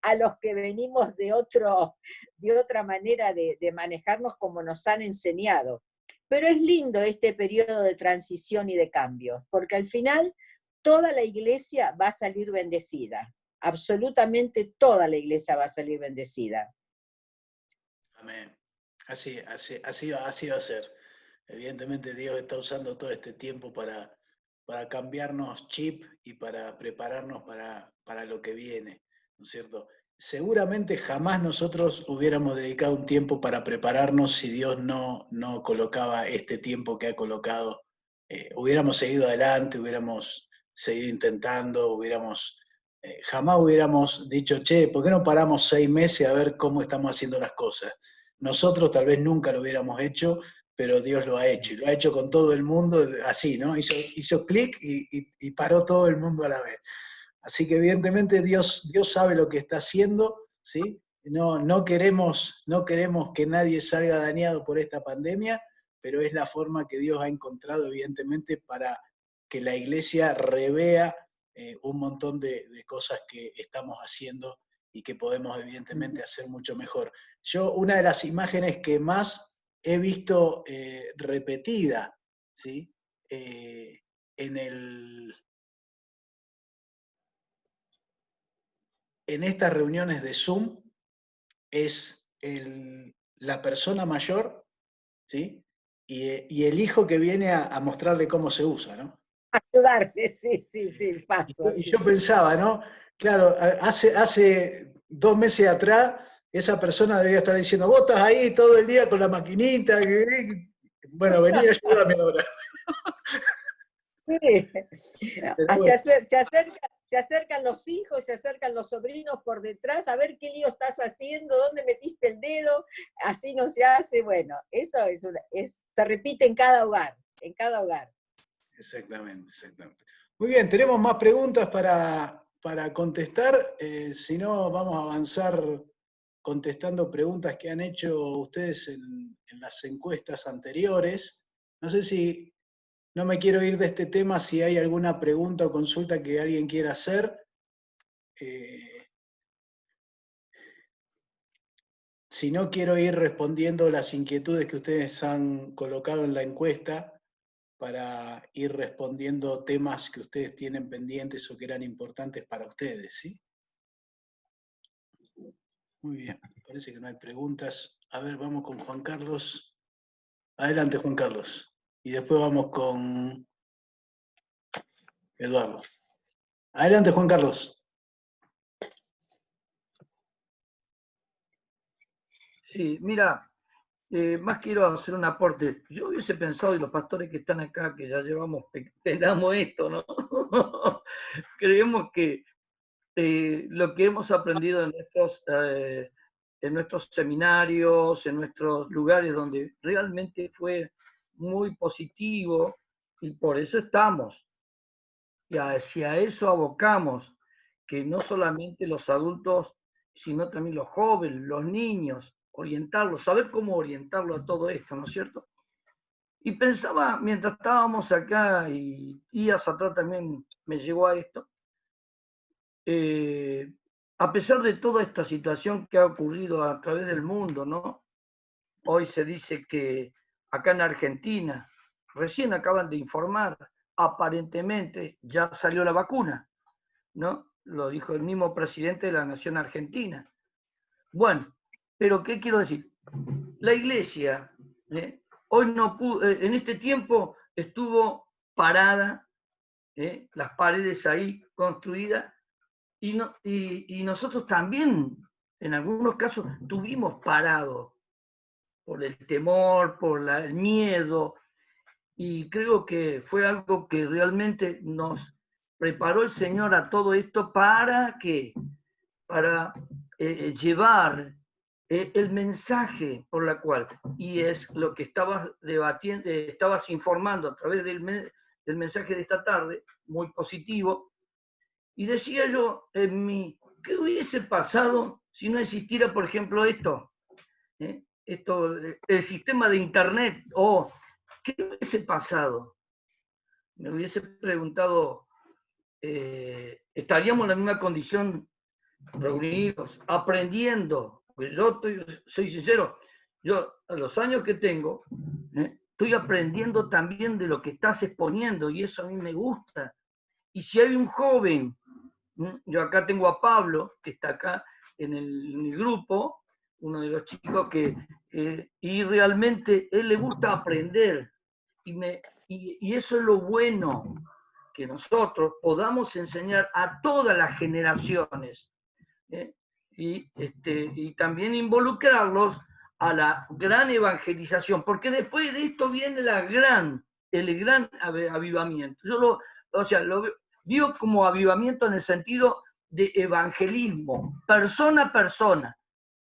a los que venimos de otra manera de manejarnos como nos han enseñado. Pero es lindo este periodo de transición y de cambio, porque al final toda la iglesia va a salir bendecida. Absolutamente toda la iglesia va a salir bendecida. Amén. Así va a ser. Evidentemente Dios está usando todo este tiempo para cambiarnos chip y para prepararnos para lo que viene, ¿no es cierto? Seguramente jamás nosotros hubiéramos dedicado un tiempo para prepararnos si Dios no colocaba este tiempo que ha colocado. Hubiéramos seguido adelante, hubiéramos seguido intentando, jamás hubiéramos dicho, che, ¿por qué no paramos 6 meses a ver cómo estamos haciendo las cosas? Nosotros tal vez nunca lo hubiéramos hecho, pero Dios lo ha hecho, y lo ha hecho con todo el mundo, así, ¿no? Hizo clic y paró todo el mundo a la vez. Así que evidentemente Dios sabe lo que está haciendo, ¿sí? No queremos que nadie salga dañado por esta pandemia, pero es la forma que Dios ha encontrado, evidentemente, para que la iglesia revea un montón de cosas que estamos haciendo y que podemos, evidentemente, hacer mucho mejor. Yo, una de las imágenes que más he visto repetida, ¿sí? En estas reuniones de Zoom es la persona mayor, ¿sí? Y el hijo que viene a mostrarle cómo se usa, ¿no? Ayudarle, sí, paso. Y yo pensaba, ¿no? Claro, hace 2 meses atrás, esa persona debía estar diciendo, vos estás ahí todo el día con la maquinita. Bueno, vení, ayúdame ahora. Sí. Se acercan los hijos, se acercan los sobrinos por detrás, a ver qué lío estás haciendo, dónde metiste el dedo, así no se hace. Bueno, eso se repite en cada hogar, Exactamente. Muy bien, tenemos más preguntas para contestar, si no vamos a avanzar contestando preguntas que han hecho ustedes en las encuestas anteriores. No sé si, no me quiero ir de este tema, si hay alguna pregunta o consulta que alguien quiera hacer. Si no, quiero ir respondiendo las inquietudes que ustedes han colocado en la encuesta, para ir respondiendo temas que ustedes tienen pendientes o que eran importantes para ustedes, ¿sí? Muy bien, parece que no hay preguntas. A ver, vamos con Juan Carlos. Adelante, Juan Carlos. Y después vamos con Eduardo. Adelante, Juan Carlos. Sí, mira, más quiero hacer un aporte. Yo hubiese pensado, y los pastores que están acá, que ya pelamos esto, ¿no? Creemos que lo que hemos aprendido en nuestros seminarios, en nuestros lugares donde realmente fue muy positivo, y por eso estamos. Y hacia eso abocamos, que no solamente los adultos, sino también los jóvenes, los niños, orientarlos, saber cómo orientarlo a todo esto, ¿no es cierto? Y pensaba, mientras estábamos acá, y días atrás también me llegó a esto, a pesar de toda esta situación que ha ocurrido a través del mundo, ¿no? Hoy se dice que acá en Argentina recién acaban de informar, aparentemente ya salió la vacuna, ¿no? Lo dijo el mismo presidente de la Nación Argentina. Bueno, pero ¿qué quiero decir? La iglesia, hoy no pudo, en este tiempo estuvo parada, las paredes ahí construidas, y nosotros también, en algunos casos, tuvimos parado por el temor, por el miedo, y creo que fue algo que realmente nos preparó el Señor a todo esto para que, para llevar el mensaje por la cual, y es lo que estabas debatiendo, estabas informando a través del mensaje de esta tarde, muy positivo, y decía yo en mí, ¿qué hubiese pasado si no existiera, por ejemplo, esto? El sistema de internet, o ¿qué hubiese pasado? Me hubiese preguntado, ¿estaríamos en la misma condición reunidos, aprendiendo? Pues yo soy sincero, yo a los años que tengo, estoy aprendiendo también de lo que estás exponiendo, y eso a mí me gusta. Y si hay un joven, yo acá tengo a Pablo, que está acá en el grupo, uno de los chicos y realmente él le gusta aprender, y eso es lo bueno, que nosotros podamos enseñar a todas las generaciones, y también involucrarlos a la gran evangelización, porque después de esto viene el gran avivamiento. Yo lo veo como avivamiento en el sentido de evangelismo, persona a persona.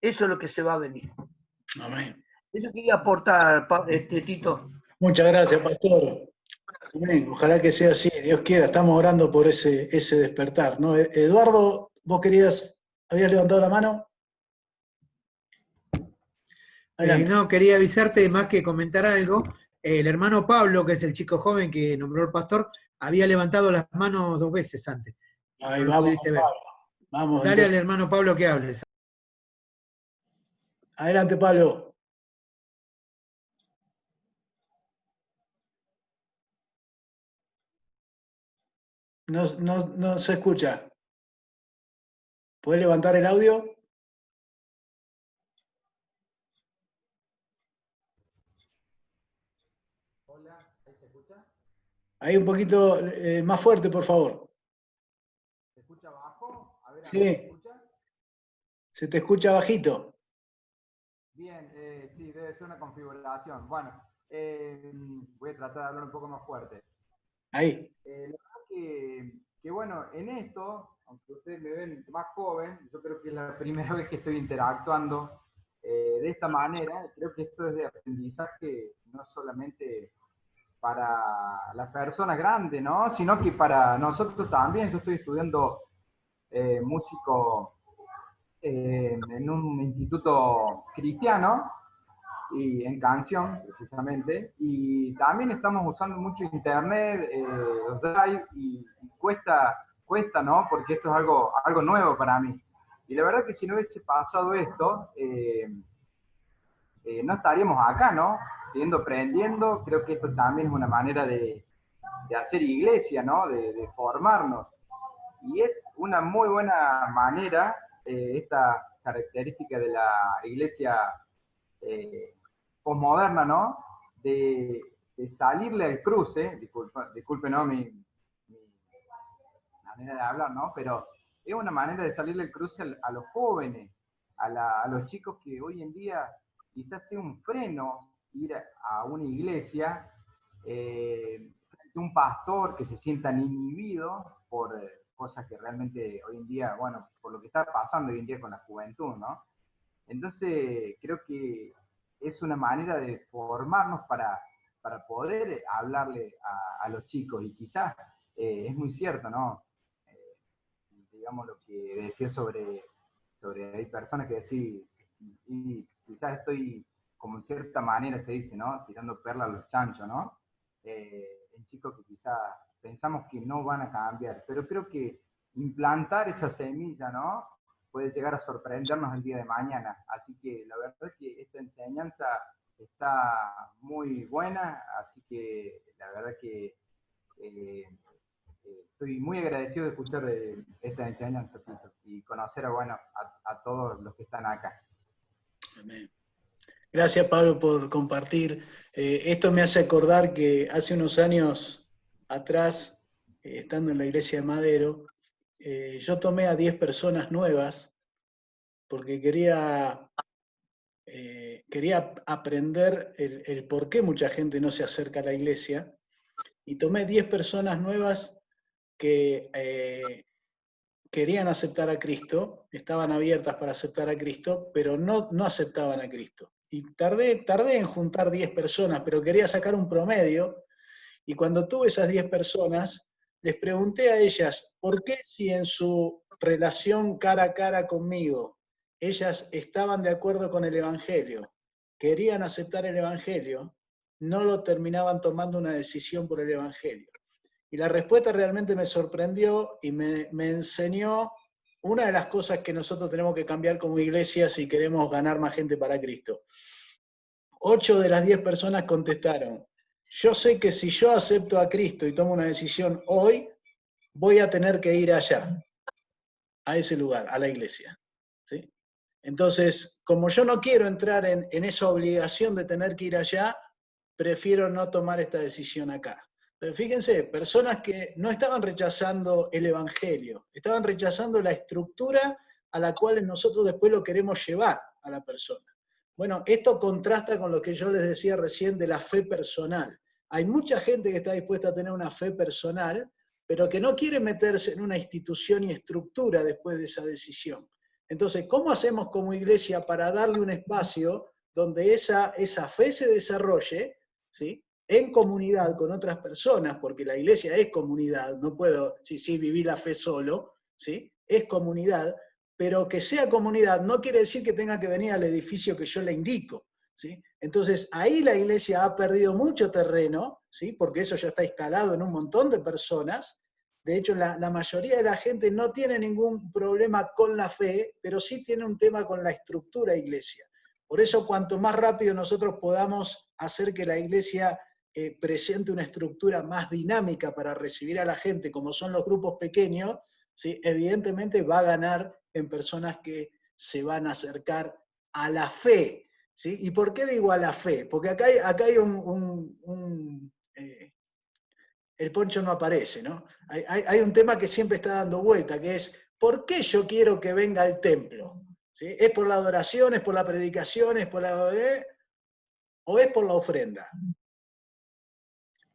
Eso es lo que se va a venir. Amén. Eso quería aportar, Tito. Muchas gracias, pastor. Amén. Ojalá que sea así, Dios quiera. Estamos orando por ese despertar, ¿no? Eduardo, vos habías levantado la mano. No, quería avisarte, más que comentar algo. El hermano Pablo, que es el chico joven que nombró el pastor, había levantado las manos 2 veces antes. Ahí no vamos, pudiste ver. Pablo. Vamos, Dale entonces. al hermano Pablo que hables. Adelante, Pablo. No se escucha. ¿Puedes levantar el audio? Hola, ¿ahí se escucha? Ahí un poquito más fuerte, por favor. ¿Se escucha bajo? A ver, Sí. ¿se escucha? Se te escucha bajito. Bien, sí, debe ser una configuración. Bueno, voy a tratar de hablar un poco más fuerte. Ahí. La verdad que, bueno, en esto, aunque ustedes me ven más joven, yo creo que es la primera vez que estoy interactuando de esta manera. Creo que esto es de aprendizaje no solamente para las personas grandes, ¿no? Sino que para nosotros también. Yo estoy estudiando músico en un instituto cristiano y en canción precisamente, y también estamos usando mucho internet, los drive, y cuesta, ¿no? Porque esto es algo nuevo para mí. Y la verdad que si no hubiese pasado esto, no estaríamos acá, ¿no? Siguiendo aprendiendo. Creo que esto también es una manera de hacer iglesia, ¿no? De formarnos. Y es una muy buena manera, esta característica de la iglesia posmoderna, ¿no? De salirle al cruce, disculpe, ¿no? Mi manera de hablar, ¿no? Pero es una manera de salirle al cruce a los jóvenes, a los chicos, que hoy en día quizás sea un freno ir a una iglesia, un pastor, que se sientan inhibidos por cosas que realmente hoy en día, bueno, por lo que está pasando hoy en día con la juventud, ¿no? Entonces, creo que es una manera de formarnos para poder hablarle a los chicos, y quizás es muy cierto, ¿no? Digamos lo que decía sobre hay personas que decís, y quizás estoy, como en cierta manera se dice, ¿no? Tirando perlas a los chanchos, ¿no? En chicos que quizás pensamos que no van a cambiar, pero creo que implantar esa semilla, ¿no? Puede llegar a sorprendernos el día de mañana. Así que la verdad es que esta enseñanza está muy buena, así que la verdad que estoy muy agradecido de escuchar esta enseñanza, Tito, y conocer a todos los que están acá. Amén. Gracias, Pablo, por compartir. Esto me hace acordar que hace unos años atrás, estando en la iglesia de Madero, yo tomé a 10 personas nuevas porque quería aprender el por qué mucha gente no se acerca a la iglesia, y tomé 10 personas nuevas que querían aceptar a Cristo, estaban abiertas para aceptar a Cristo, pero no aceptaban a Cristo. Y tardé en juntar 10 personas, pero quería sacar un promedio, y cuando tuve esas 10 personas, les pregunté a ellas, ¿por qué si en su relación cara a cara conmigo, ellas estaban de acuerdo con el Evangelio, querían aceptar el Evangelio, no lo terminaban tomando una decisión por el Evangelio? Y la respuesta realmente me sorprendió y me enseñó una de las cosas que nosotros tenemos que cambiar como iglesia si queremos ganar más gente para Cristo. 8 de las 10 personas contestaron, yo sé que si yo acepto a Cristo y tomo una decisión hoy, voy a tener que ir allá, a ese lugar, a la iglesia. ¿Sí? Entonces, como yo no quiero entrar en esa obligación de tener que ir allá, prefiero no tomar esta decisión acá. Pero fíjense, personas que no estaban rechazando el Evangelio, estaban rechazando la estructura a la cual nosotros después lo queremos llevar a la persona. Bueno, esto contrasta con lo que yo les decía recién de la fe personal. Hay mucha gente que está dispuesta a tener una fe personal, pero que no quiere meterse en una institución y estructura después de esa decisión. Entonces, ¿cómo hacemos como iglesia para darle un espacio donde esa fe se desarrolle, ¿sí?, en comunidad con otras personas? Porque la iglesia es comunidad, no puedo vivir la fe solo, ¿sí?, es comunidad, pero que sea comunidad no quiere decir que tenga que venir al edificio que yo le indico, ¿sí? Entonces, ahí la iglesia ha perdido mucho terreno, ¿sí?, porque eso ya está instalado en un montón de personas. De hecho, la mayoría de la gente no tiene ningún problema con la fe, pero sí tiene un tema con la estructura iglesia. Por eso, cuanto más rápido nosotros podamos hacer que la iglesia presente una estructura más dinámica para recibir a la gente, como son los grupos pequeños, ¿sí?, evidentemente va a ganar en personas que se van a acercar a la fe, ¿sí? ¿Y por qué digo a la fe? Porque acá hay el poncho no aparece, ¿no? Hay un tema que siempre está dando vuelta, que es, ¿por qué yo quiero que venga al templo? ¿Sí? ¿Es por la adoración, es por la predicación, o es por la ofrenda?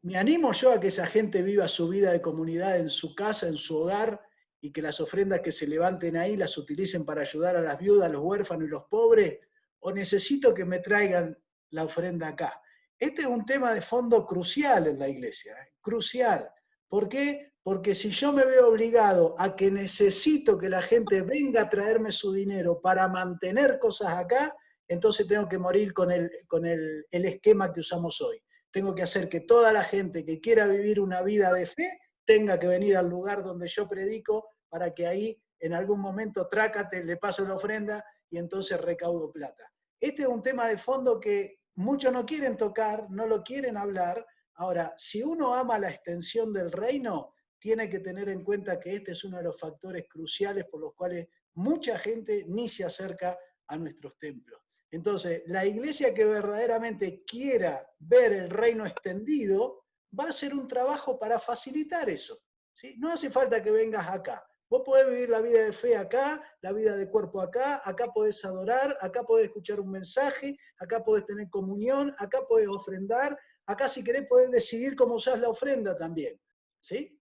¿Me animo yo a que esa gente viva su vida de comunidad en su casa, en su hogar, y que las ofrendas que se levanten ahí las utilicen para ayudar a las viudas, los huérfanos y los pobres? ¿O necesito que me traigan la ofrenda acá? Este es un tema de fondo crucial en la iglesia, crucial. ¿Por qué? Porque si yo me veo obligado a que necesito que la gente venga a traerme su dinero para mantener cosas acá, entonces tengo que morir con el esquema que usamos hoy. Tengo que hacer que toda la gente que quiera vivir una vida de fe tenga que venir al lugar donde yo predico, para que ahí en algún momento trácate, le paso la ofrenda y entonces recaudo plata. Este es un tema de fondo que muchos no quieren tocar, no lo quieren hablar. Ahora, si uno ama la extensión del reino, tiene que tener en cuenta que este es uno de los factores cruciales por los cuales mucha gente ni se acerca a nuestros templos. Entonces, la iglesia que verdaderamente quiera ver el reino extendido, va a hacer un trabajo para facilitar eso, ¿sí? No hace falta que vengas acá. Vos podés vivir la vida de fe acá, la vida de cuerpo acá podés adorar, acá podés escuchar un mensaje, acá podés tener comunión, acá podés ofrendar, acá si querés podés decidir cómo usás la ofrenda también, ¿sí?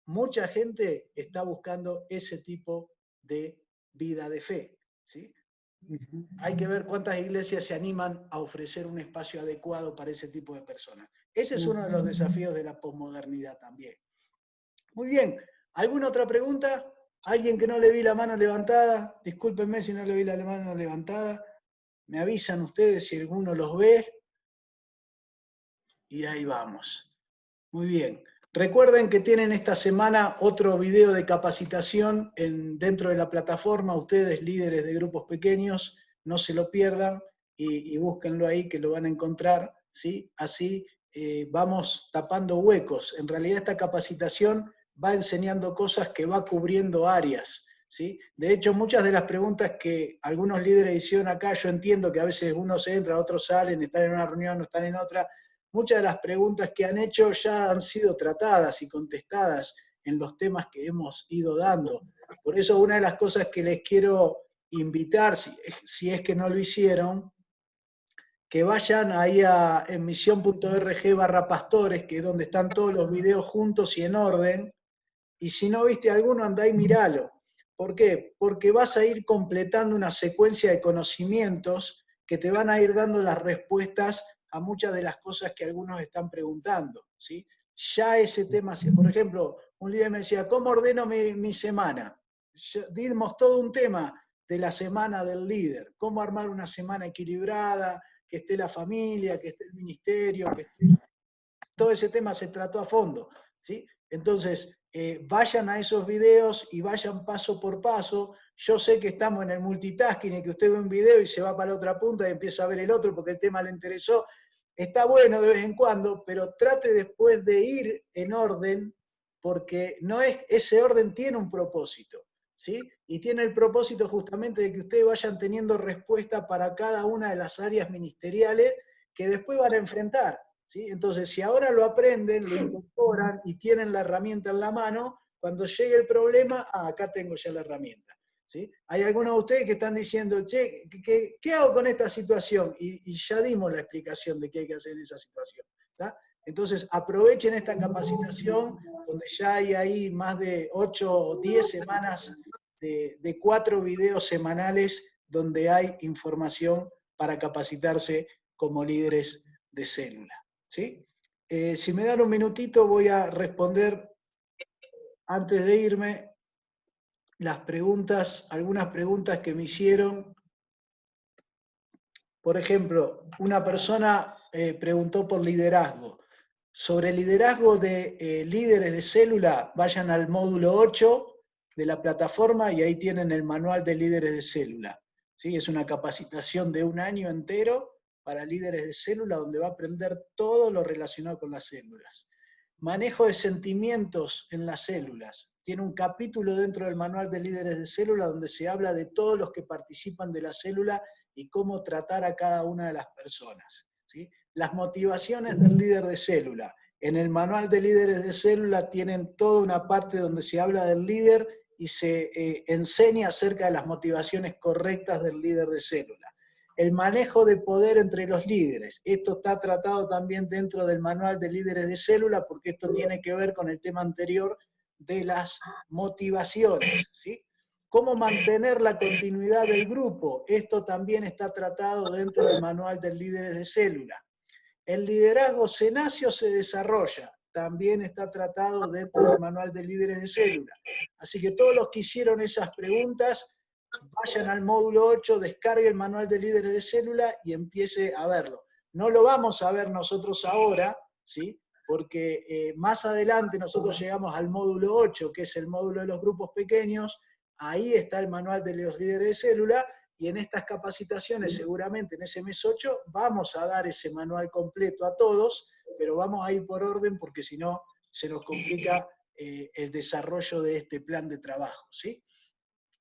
Mucha gente está buscando ese tipo de vida de fe, ¿sí? Hay que ver cuántas iglesias se animan a ofrecer un espacio adecuado para ese tipo de personas. Ese es uno de los desafíos de la posmodernidad también. Muy bien. ¿Alguna otra pregunta? ¿Alguien que no le vi la mano levantada? Discúlpenme si no le vi la mano levantada. Me avisan ustedes si alguno los ve. Y ahí vamos. Muy bien. Recuerden que tienen esta semana otro video de capacitación dentro de la plataforma. Ustedes, líderes de grupos pequeños, no se lo pierdan. y búsquenlo ahí que lo van a encontrar, ¿sí? Así vamos tapando huecos. En realidad esta capacitación va enseñando cosas que va cubriendo áreas, ¿sí? De hecho, muchas de las preguntas que algunos líderes hicieron acá, yo entiendo que a veces unos entran, otros salen, están en una reunión, no están en otra. Muchas de las preguntas que han hecho ya han sido tratadas y contestadas en los temas que hemos ido dando. Por eso una de las cosas que les quiero invitar, si es que no lo hicieron, que vayan ahí a emisión.org/pastores, que es donde están todos los videos juntos y en orden, y si no viste alguno, andá y míralo. ¿Por qué? Porque vas a ir completando una secuencia de conocimientos que te van a ir dando las respuestas a muchas de las cosas que algunos están preguntando, ¿sí? Ya ese tema, por ejemplo, un líder me decía, ¿cómo ordeno mi semana? Dimos todo un tema de la semana del líder, cómo armar una semana equilibrada, que esté la familia, que esté el ministerio, que esté... Todo ese tema se trató a fondo, ¿sí? Entonces, vayan a esos videos y vayan paso por paso. Yo sé que estamos en el multitasking y que usted ve un video y se va para la otra punta y empieza a ver el otro porque el tema le interesó. Está bueno de vez en cuando, pero trate después de ir en orden, porque no es, ese orden tiene un propósito, ¿sí? Y tiene el propósito justamente de que ustedes vayan teniendo respuesta para cada una de las áreas ministeriales que después van a enfrentar, ¿sí? Entonces, si ahora lo aprenden, lo incorporan y tienen la herramienta en la mano, cuando llegue el problema, acá tengo ya la herramienta, ¿sí? Hay algunos de ustedes que están diciendo, che, ¿qué hago con esta situación? Y ya dimos la explicación de qué hay que hacer en esa situación, ¿tá? Entonces, aprovechen esta capacitación, donde ya hay ahí más de 8 o 10 semanas de 4 videos semanales donde hay información para capacitarse como líderes de célula, ¿sí? Si me dan un minutito voy a responder, antes de irme, las preguntas, algunas preguntas que me hicieron. Por ejemplo, una persona preguntó por liderazgo. Sobre liderazgo de líderes de célula, vayan al módulo 8 de la plataforma y ahí tienen el manual de líderes de célula, ¿sí? Es una capacitación de un año entero para líderes de célula donde va a aprender todo lo relacionado con las células. Manejo de sentimientos en las células. Tiene un capítulo dentro del manual de líderes de célula donde se habla de todos los que participan de la célula y cómo tratar a cada una de las personas, ¿sí? Las motivaciones del líder de célula. En el manual de líderes de célula tienen toda una parte donde se habla del líder y se enseña acerca de las motivaciones correctas del líder de célula. El manejo de poder entre los líderes. Esto está tratado también dentro del manual de líderes de célula porque esto tiene que ver con el tema anterior de las motivaciones, ¿sí? ¿Cómo mantener la continuidad del grupo? Esto también está tratado dentro del manual de líderes de célula. El liderazgo se nace o se desarrolla. También está tratado dentro del manual de líderes de célula. Así que todos los que hicieron esas preguntas, vayan al módulo 8, descargue el manual de líderes de célula y empiece a verlo. No lo vamos a ver nosotros ahora, ¿sí? Porque más adelante nosotros llegamos al módulo 8, que es el módulo de los grupos pequeños. Ahí está el manual de los líderes de célula, y en estas capacitaciones, seguramente en ese mes 8, vamos a dar ese manual completo a todos, pero vamos a ir por orden porque si no se nos complica el desarrollo de este plan de trabajo, ¿sí?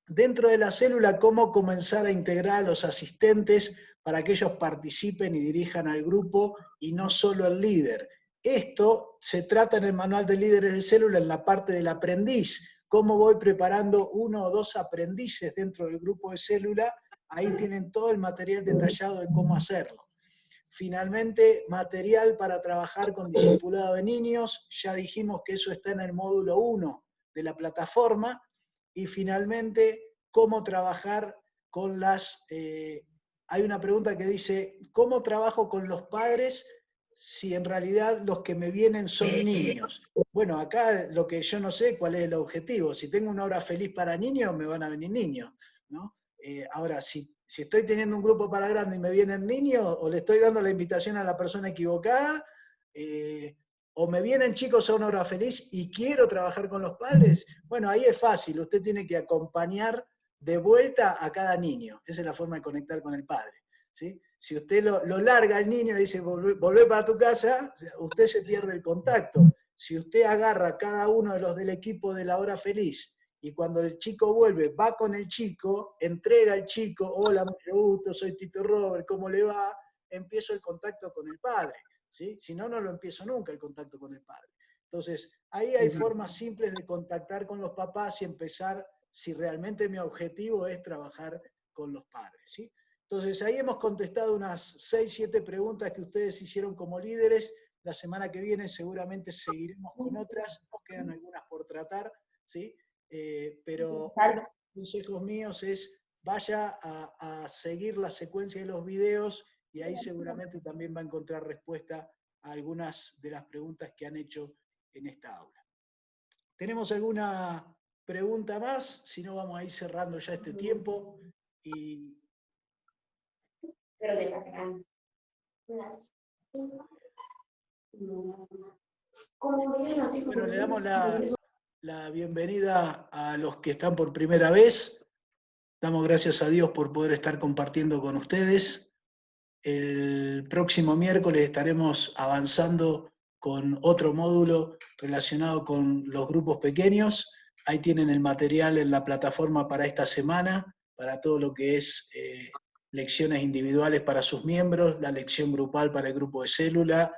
Dentro de la célula, cómo comenzar a integrar a los asistentes para que ellos participen y dirijan al grupo y no solo el líder. Esto se trata en el manual de líderes de célula en la parte del aprendiz. Cómo voy preparando 1 o 2 aprendices dentro del grupo de célula. Ahí tienen todo el material detallado de cómo hacerlo. Finalmente, material para trabajar con discipulado de niños. Ya dijimos que eso está en el módulo 1 de la plataforma. Y finalmente, cómo trabajar con las... hay una pregunta que dice, ¿cómo trabajo con los padres si en realidad los que me vienen son niños? Bueno, acá lo que yo no sé cuál es el objetivo. Si tengo una hora feliz para niños, me van a venir niños, ¿no? Ahora, si estoy teniendo un grupo para grandes y me vienen niños, o le estoy dando la invitación a la persona equivocada, o me vienen chicos a una hora feliz y quiero trabajar con los padres, bueno, ahí es fácil, usted tiene que acompañar de vuelta a cada niño. Esa es la forma de conectar con el padre, ¿sí? Si usted lo larga al niño y dice, volvé para tu casa, usted se pierde el contacto. Si usted agarra a cada uno de los del equipo de la hora feliz, y cuando el chico vuelve, va con el chico, entrega al chico, hola, mucho gusto, soy Tito Robert, ¿cómo le va? Empiezo el contacto con el padre, ¿sí? Si no, no lo empiezo nunca el contacto con el padre. Entonces, ahí hay formas simples de contactar con los papás y empezar, si realmente mi objetivo es trabajar con los padres, ¿sí? Entonces, ahí hemos contestado unas 6, 7 preguntas que ustedes hicieron como líderes. La semana que viene seguramente seguiremos con otras, nos quedan algunas por tratar, ¿sí? Pero los consejos míos es, vaya a seguir la secuencia de los videos y ahí seguramente también va a encontrar respuesta a algunas de las preguntas que han hecho en esta aula. ¿Tenemos alguna pregunta más? Si no, vamos a ir cerrando ya este tiempo. Y... Bueno, le damos la bienvenida a los que están por primera vez. Damos gracias a Dios por poder estar compartiendo con ustedes. El próximo miércoles estaremos avanzando con otro módulo relacionado con los grupos pequeños. Ahí tienen el material en la plataforma para esta semana, para todo lo que es lecciones individuales para sus miembros, la lección grupal para el grupo de célula,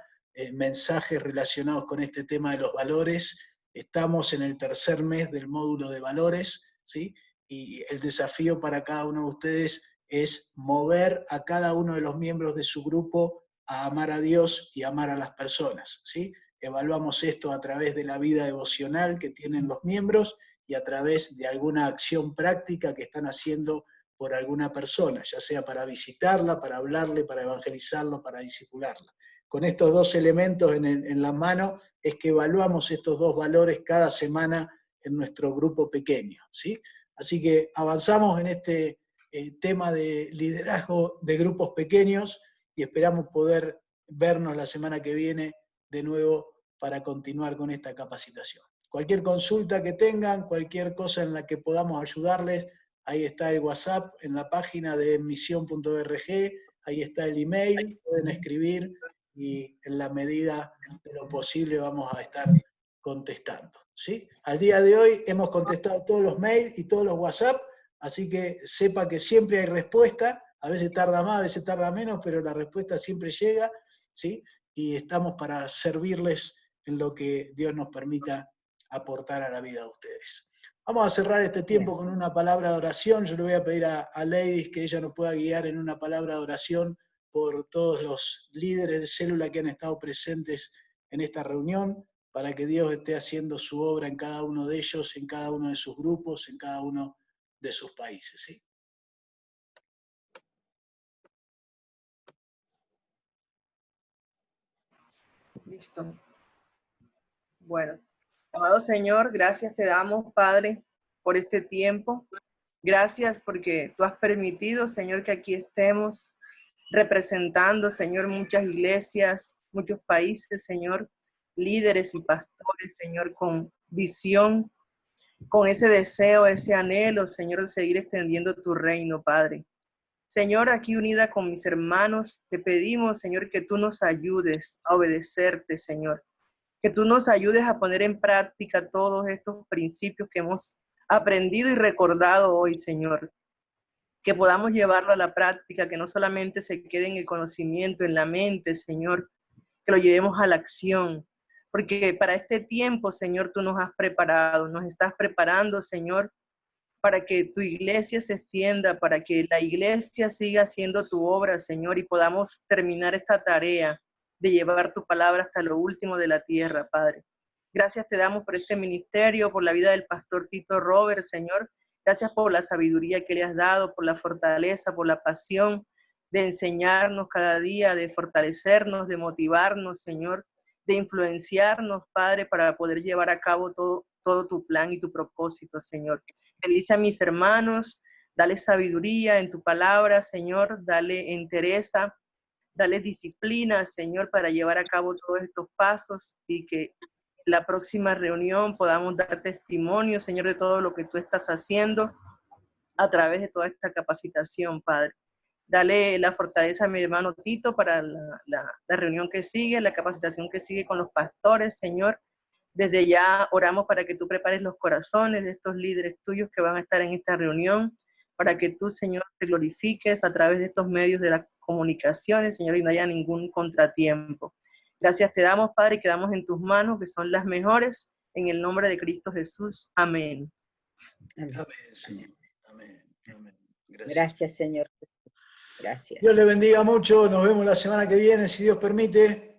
mensajes relacionados con este tema de los valores. Estamos en el tercer mes del módulo de valores, ¿sí? Y el desafío para cada uno de ustedes es mover a cada uno de los miembros de su grupo a amar a Dios y amar a las personas, ¿sí? Evaluamos esto a través de la vida devocional que tienen los miembros y a través de alguna acción práctica que están haciendo por alguna persona, ya sea para visitarla, para hablarle, para evangelizarlo, para discipularla. Con estos dos elementos en la mano es que evaluamos estos dos valores cada semana en nuestro grupo pequeño, ¿sí? Así que avanzamos en este tema de liderazgo de grupos pequeños y esperamos poder vernos la semana que viene de nuevo para continuar con esta capacitación. Cualquier consulta que tengan, cualquier cosa en la que podamos ayudarles, ahí está el WhatsApp en la página de misión.org, ahí está el email, pueden escribir y en la medida de lo posible vamos a estar contestando, ¿sí? Al día de hoy hemos contestado todos los mails y todos los WhatsApp, así que sepa que siempre hay respuesta, a veces tarda más, a veces tarda menos, pero la respuesta siempre llega, ¿sí? Y estamos para servirles en lo que Dios nos permita aportar a la vida de ustedes. Vamos a cerrar este tiempo con una palabra de oración. Yo le voy a pedir a Ladies que ella nos pueda guiar en una palabra de oración por todos los líderes de célula que han estado presentes en esta reunión, para que Dios esté haciendo su obra en cada uno de ellos, en cada uno de sus grupos, en cada uno de sus países, ¿sí? Listo. Bueno, amado Señor, gracias te damos, Padre, por este tiempo. Gracias porque tú has permitido, Señor, que aquí estemos representando, Señor, muchas iglesias, muchos países, Señor, líderes y pastores, Señor, con visión, con ese deseo, ese anhelo, Señor, de seguir extendiendo tu reino, Padre. Señor, aquí unida con mis hermanos, te pedimos, Señor, que tú nos ayudes a obedecerte, Señor. Que tú nos ayudes a poner en práctica todos estos principios que hemos aprendido y recordado hoy, Señor. Que podamos llevarlo a la práctica, que no solamente se quede en el conocimiento, en la mente, Señor, que lo llevemos a la acción. Porque para este tiempo, Señor, tú nos has preparado, nos estás preparando, Señor, para que tu iglesia se extienda, para que la iglesia siga haciendo tu obra, Señor, y podamos terminar esta tarea de llevar tu palabra hasta lo último de la tierra, Padre. Gracias te damos por este ministerio, por la vida del pastor Tito Robert, Señor. Gracias por la sabiduría que le has dado, por la fortaleza, por la pasión de enseñarnos cada día, de fortalecernos, de motivarnos, Señor, de influenciarnos, Padre, para poder llevar a cabo todo tu plan y tu propósito, Señor. Bendice a mis hermanos, dale sabiduría en tu palabra, Señor, dale entereza, dale disciplina, Señor, para llevar a cabo todos estos pasos y que en la próxima reunión podamos dar testimonio, Señor, de todo lo que tú estás haciendo a través de toda esta capacitación, Padre. Dale la fortaleza a mi hermano Tito para la reunión que sigue, la capacitación que sigue con los pastores, Señor. Desde ya oramos para que tú prepares los corazones de estos líderes tuyos que van a estar en esta reunión, para que tú, Señor, te glorifiques a través de estos medios de las comunicaciones, Señor, y no haya ningún contratiempo. Gracias te damos, Padre, y quedamos en tus manos, que son las mejores, en el nombre de Cristo Jesús. Amén. Amén, Señor. Amén. Amén. Gracias, Señor. Gracias. Dios le bendiga mucho. Nos vemos la semana que viene, si Dios permite.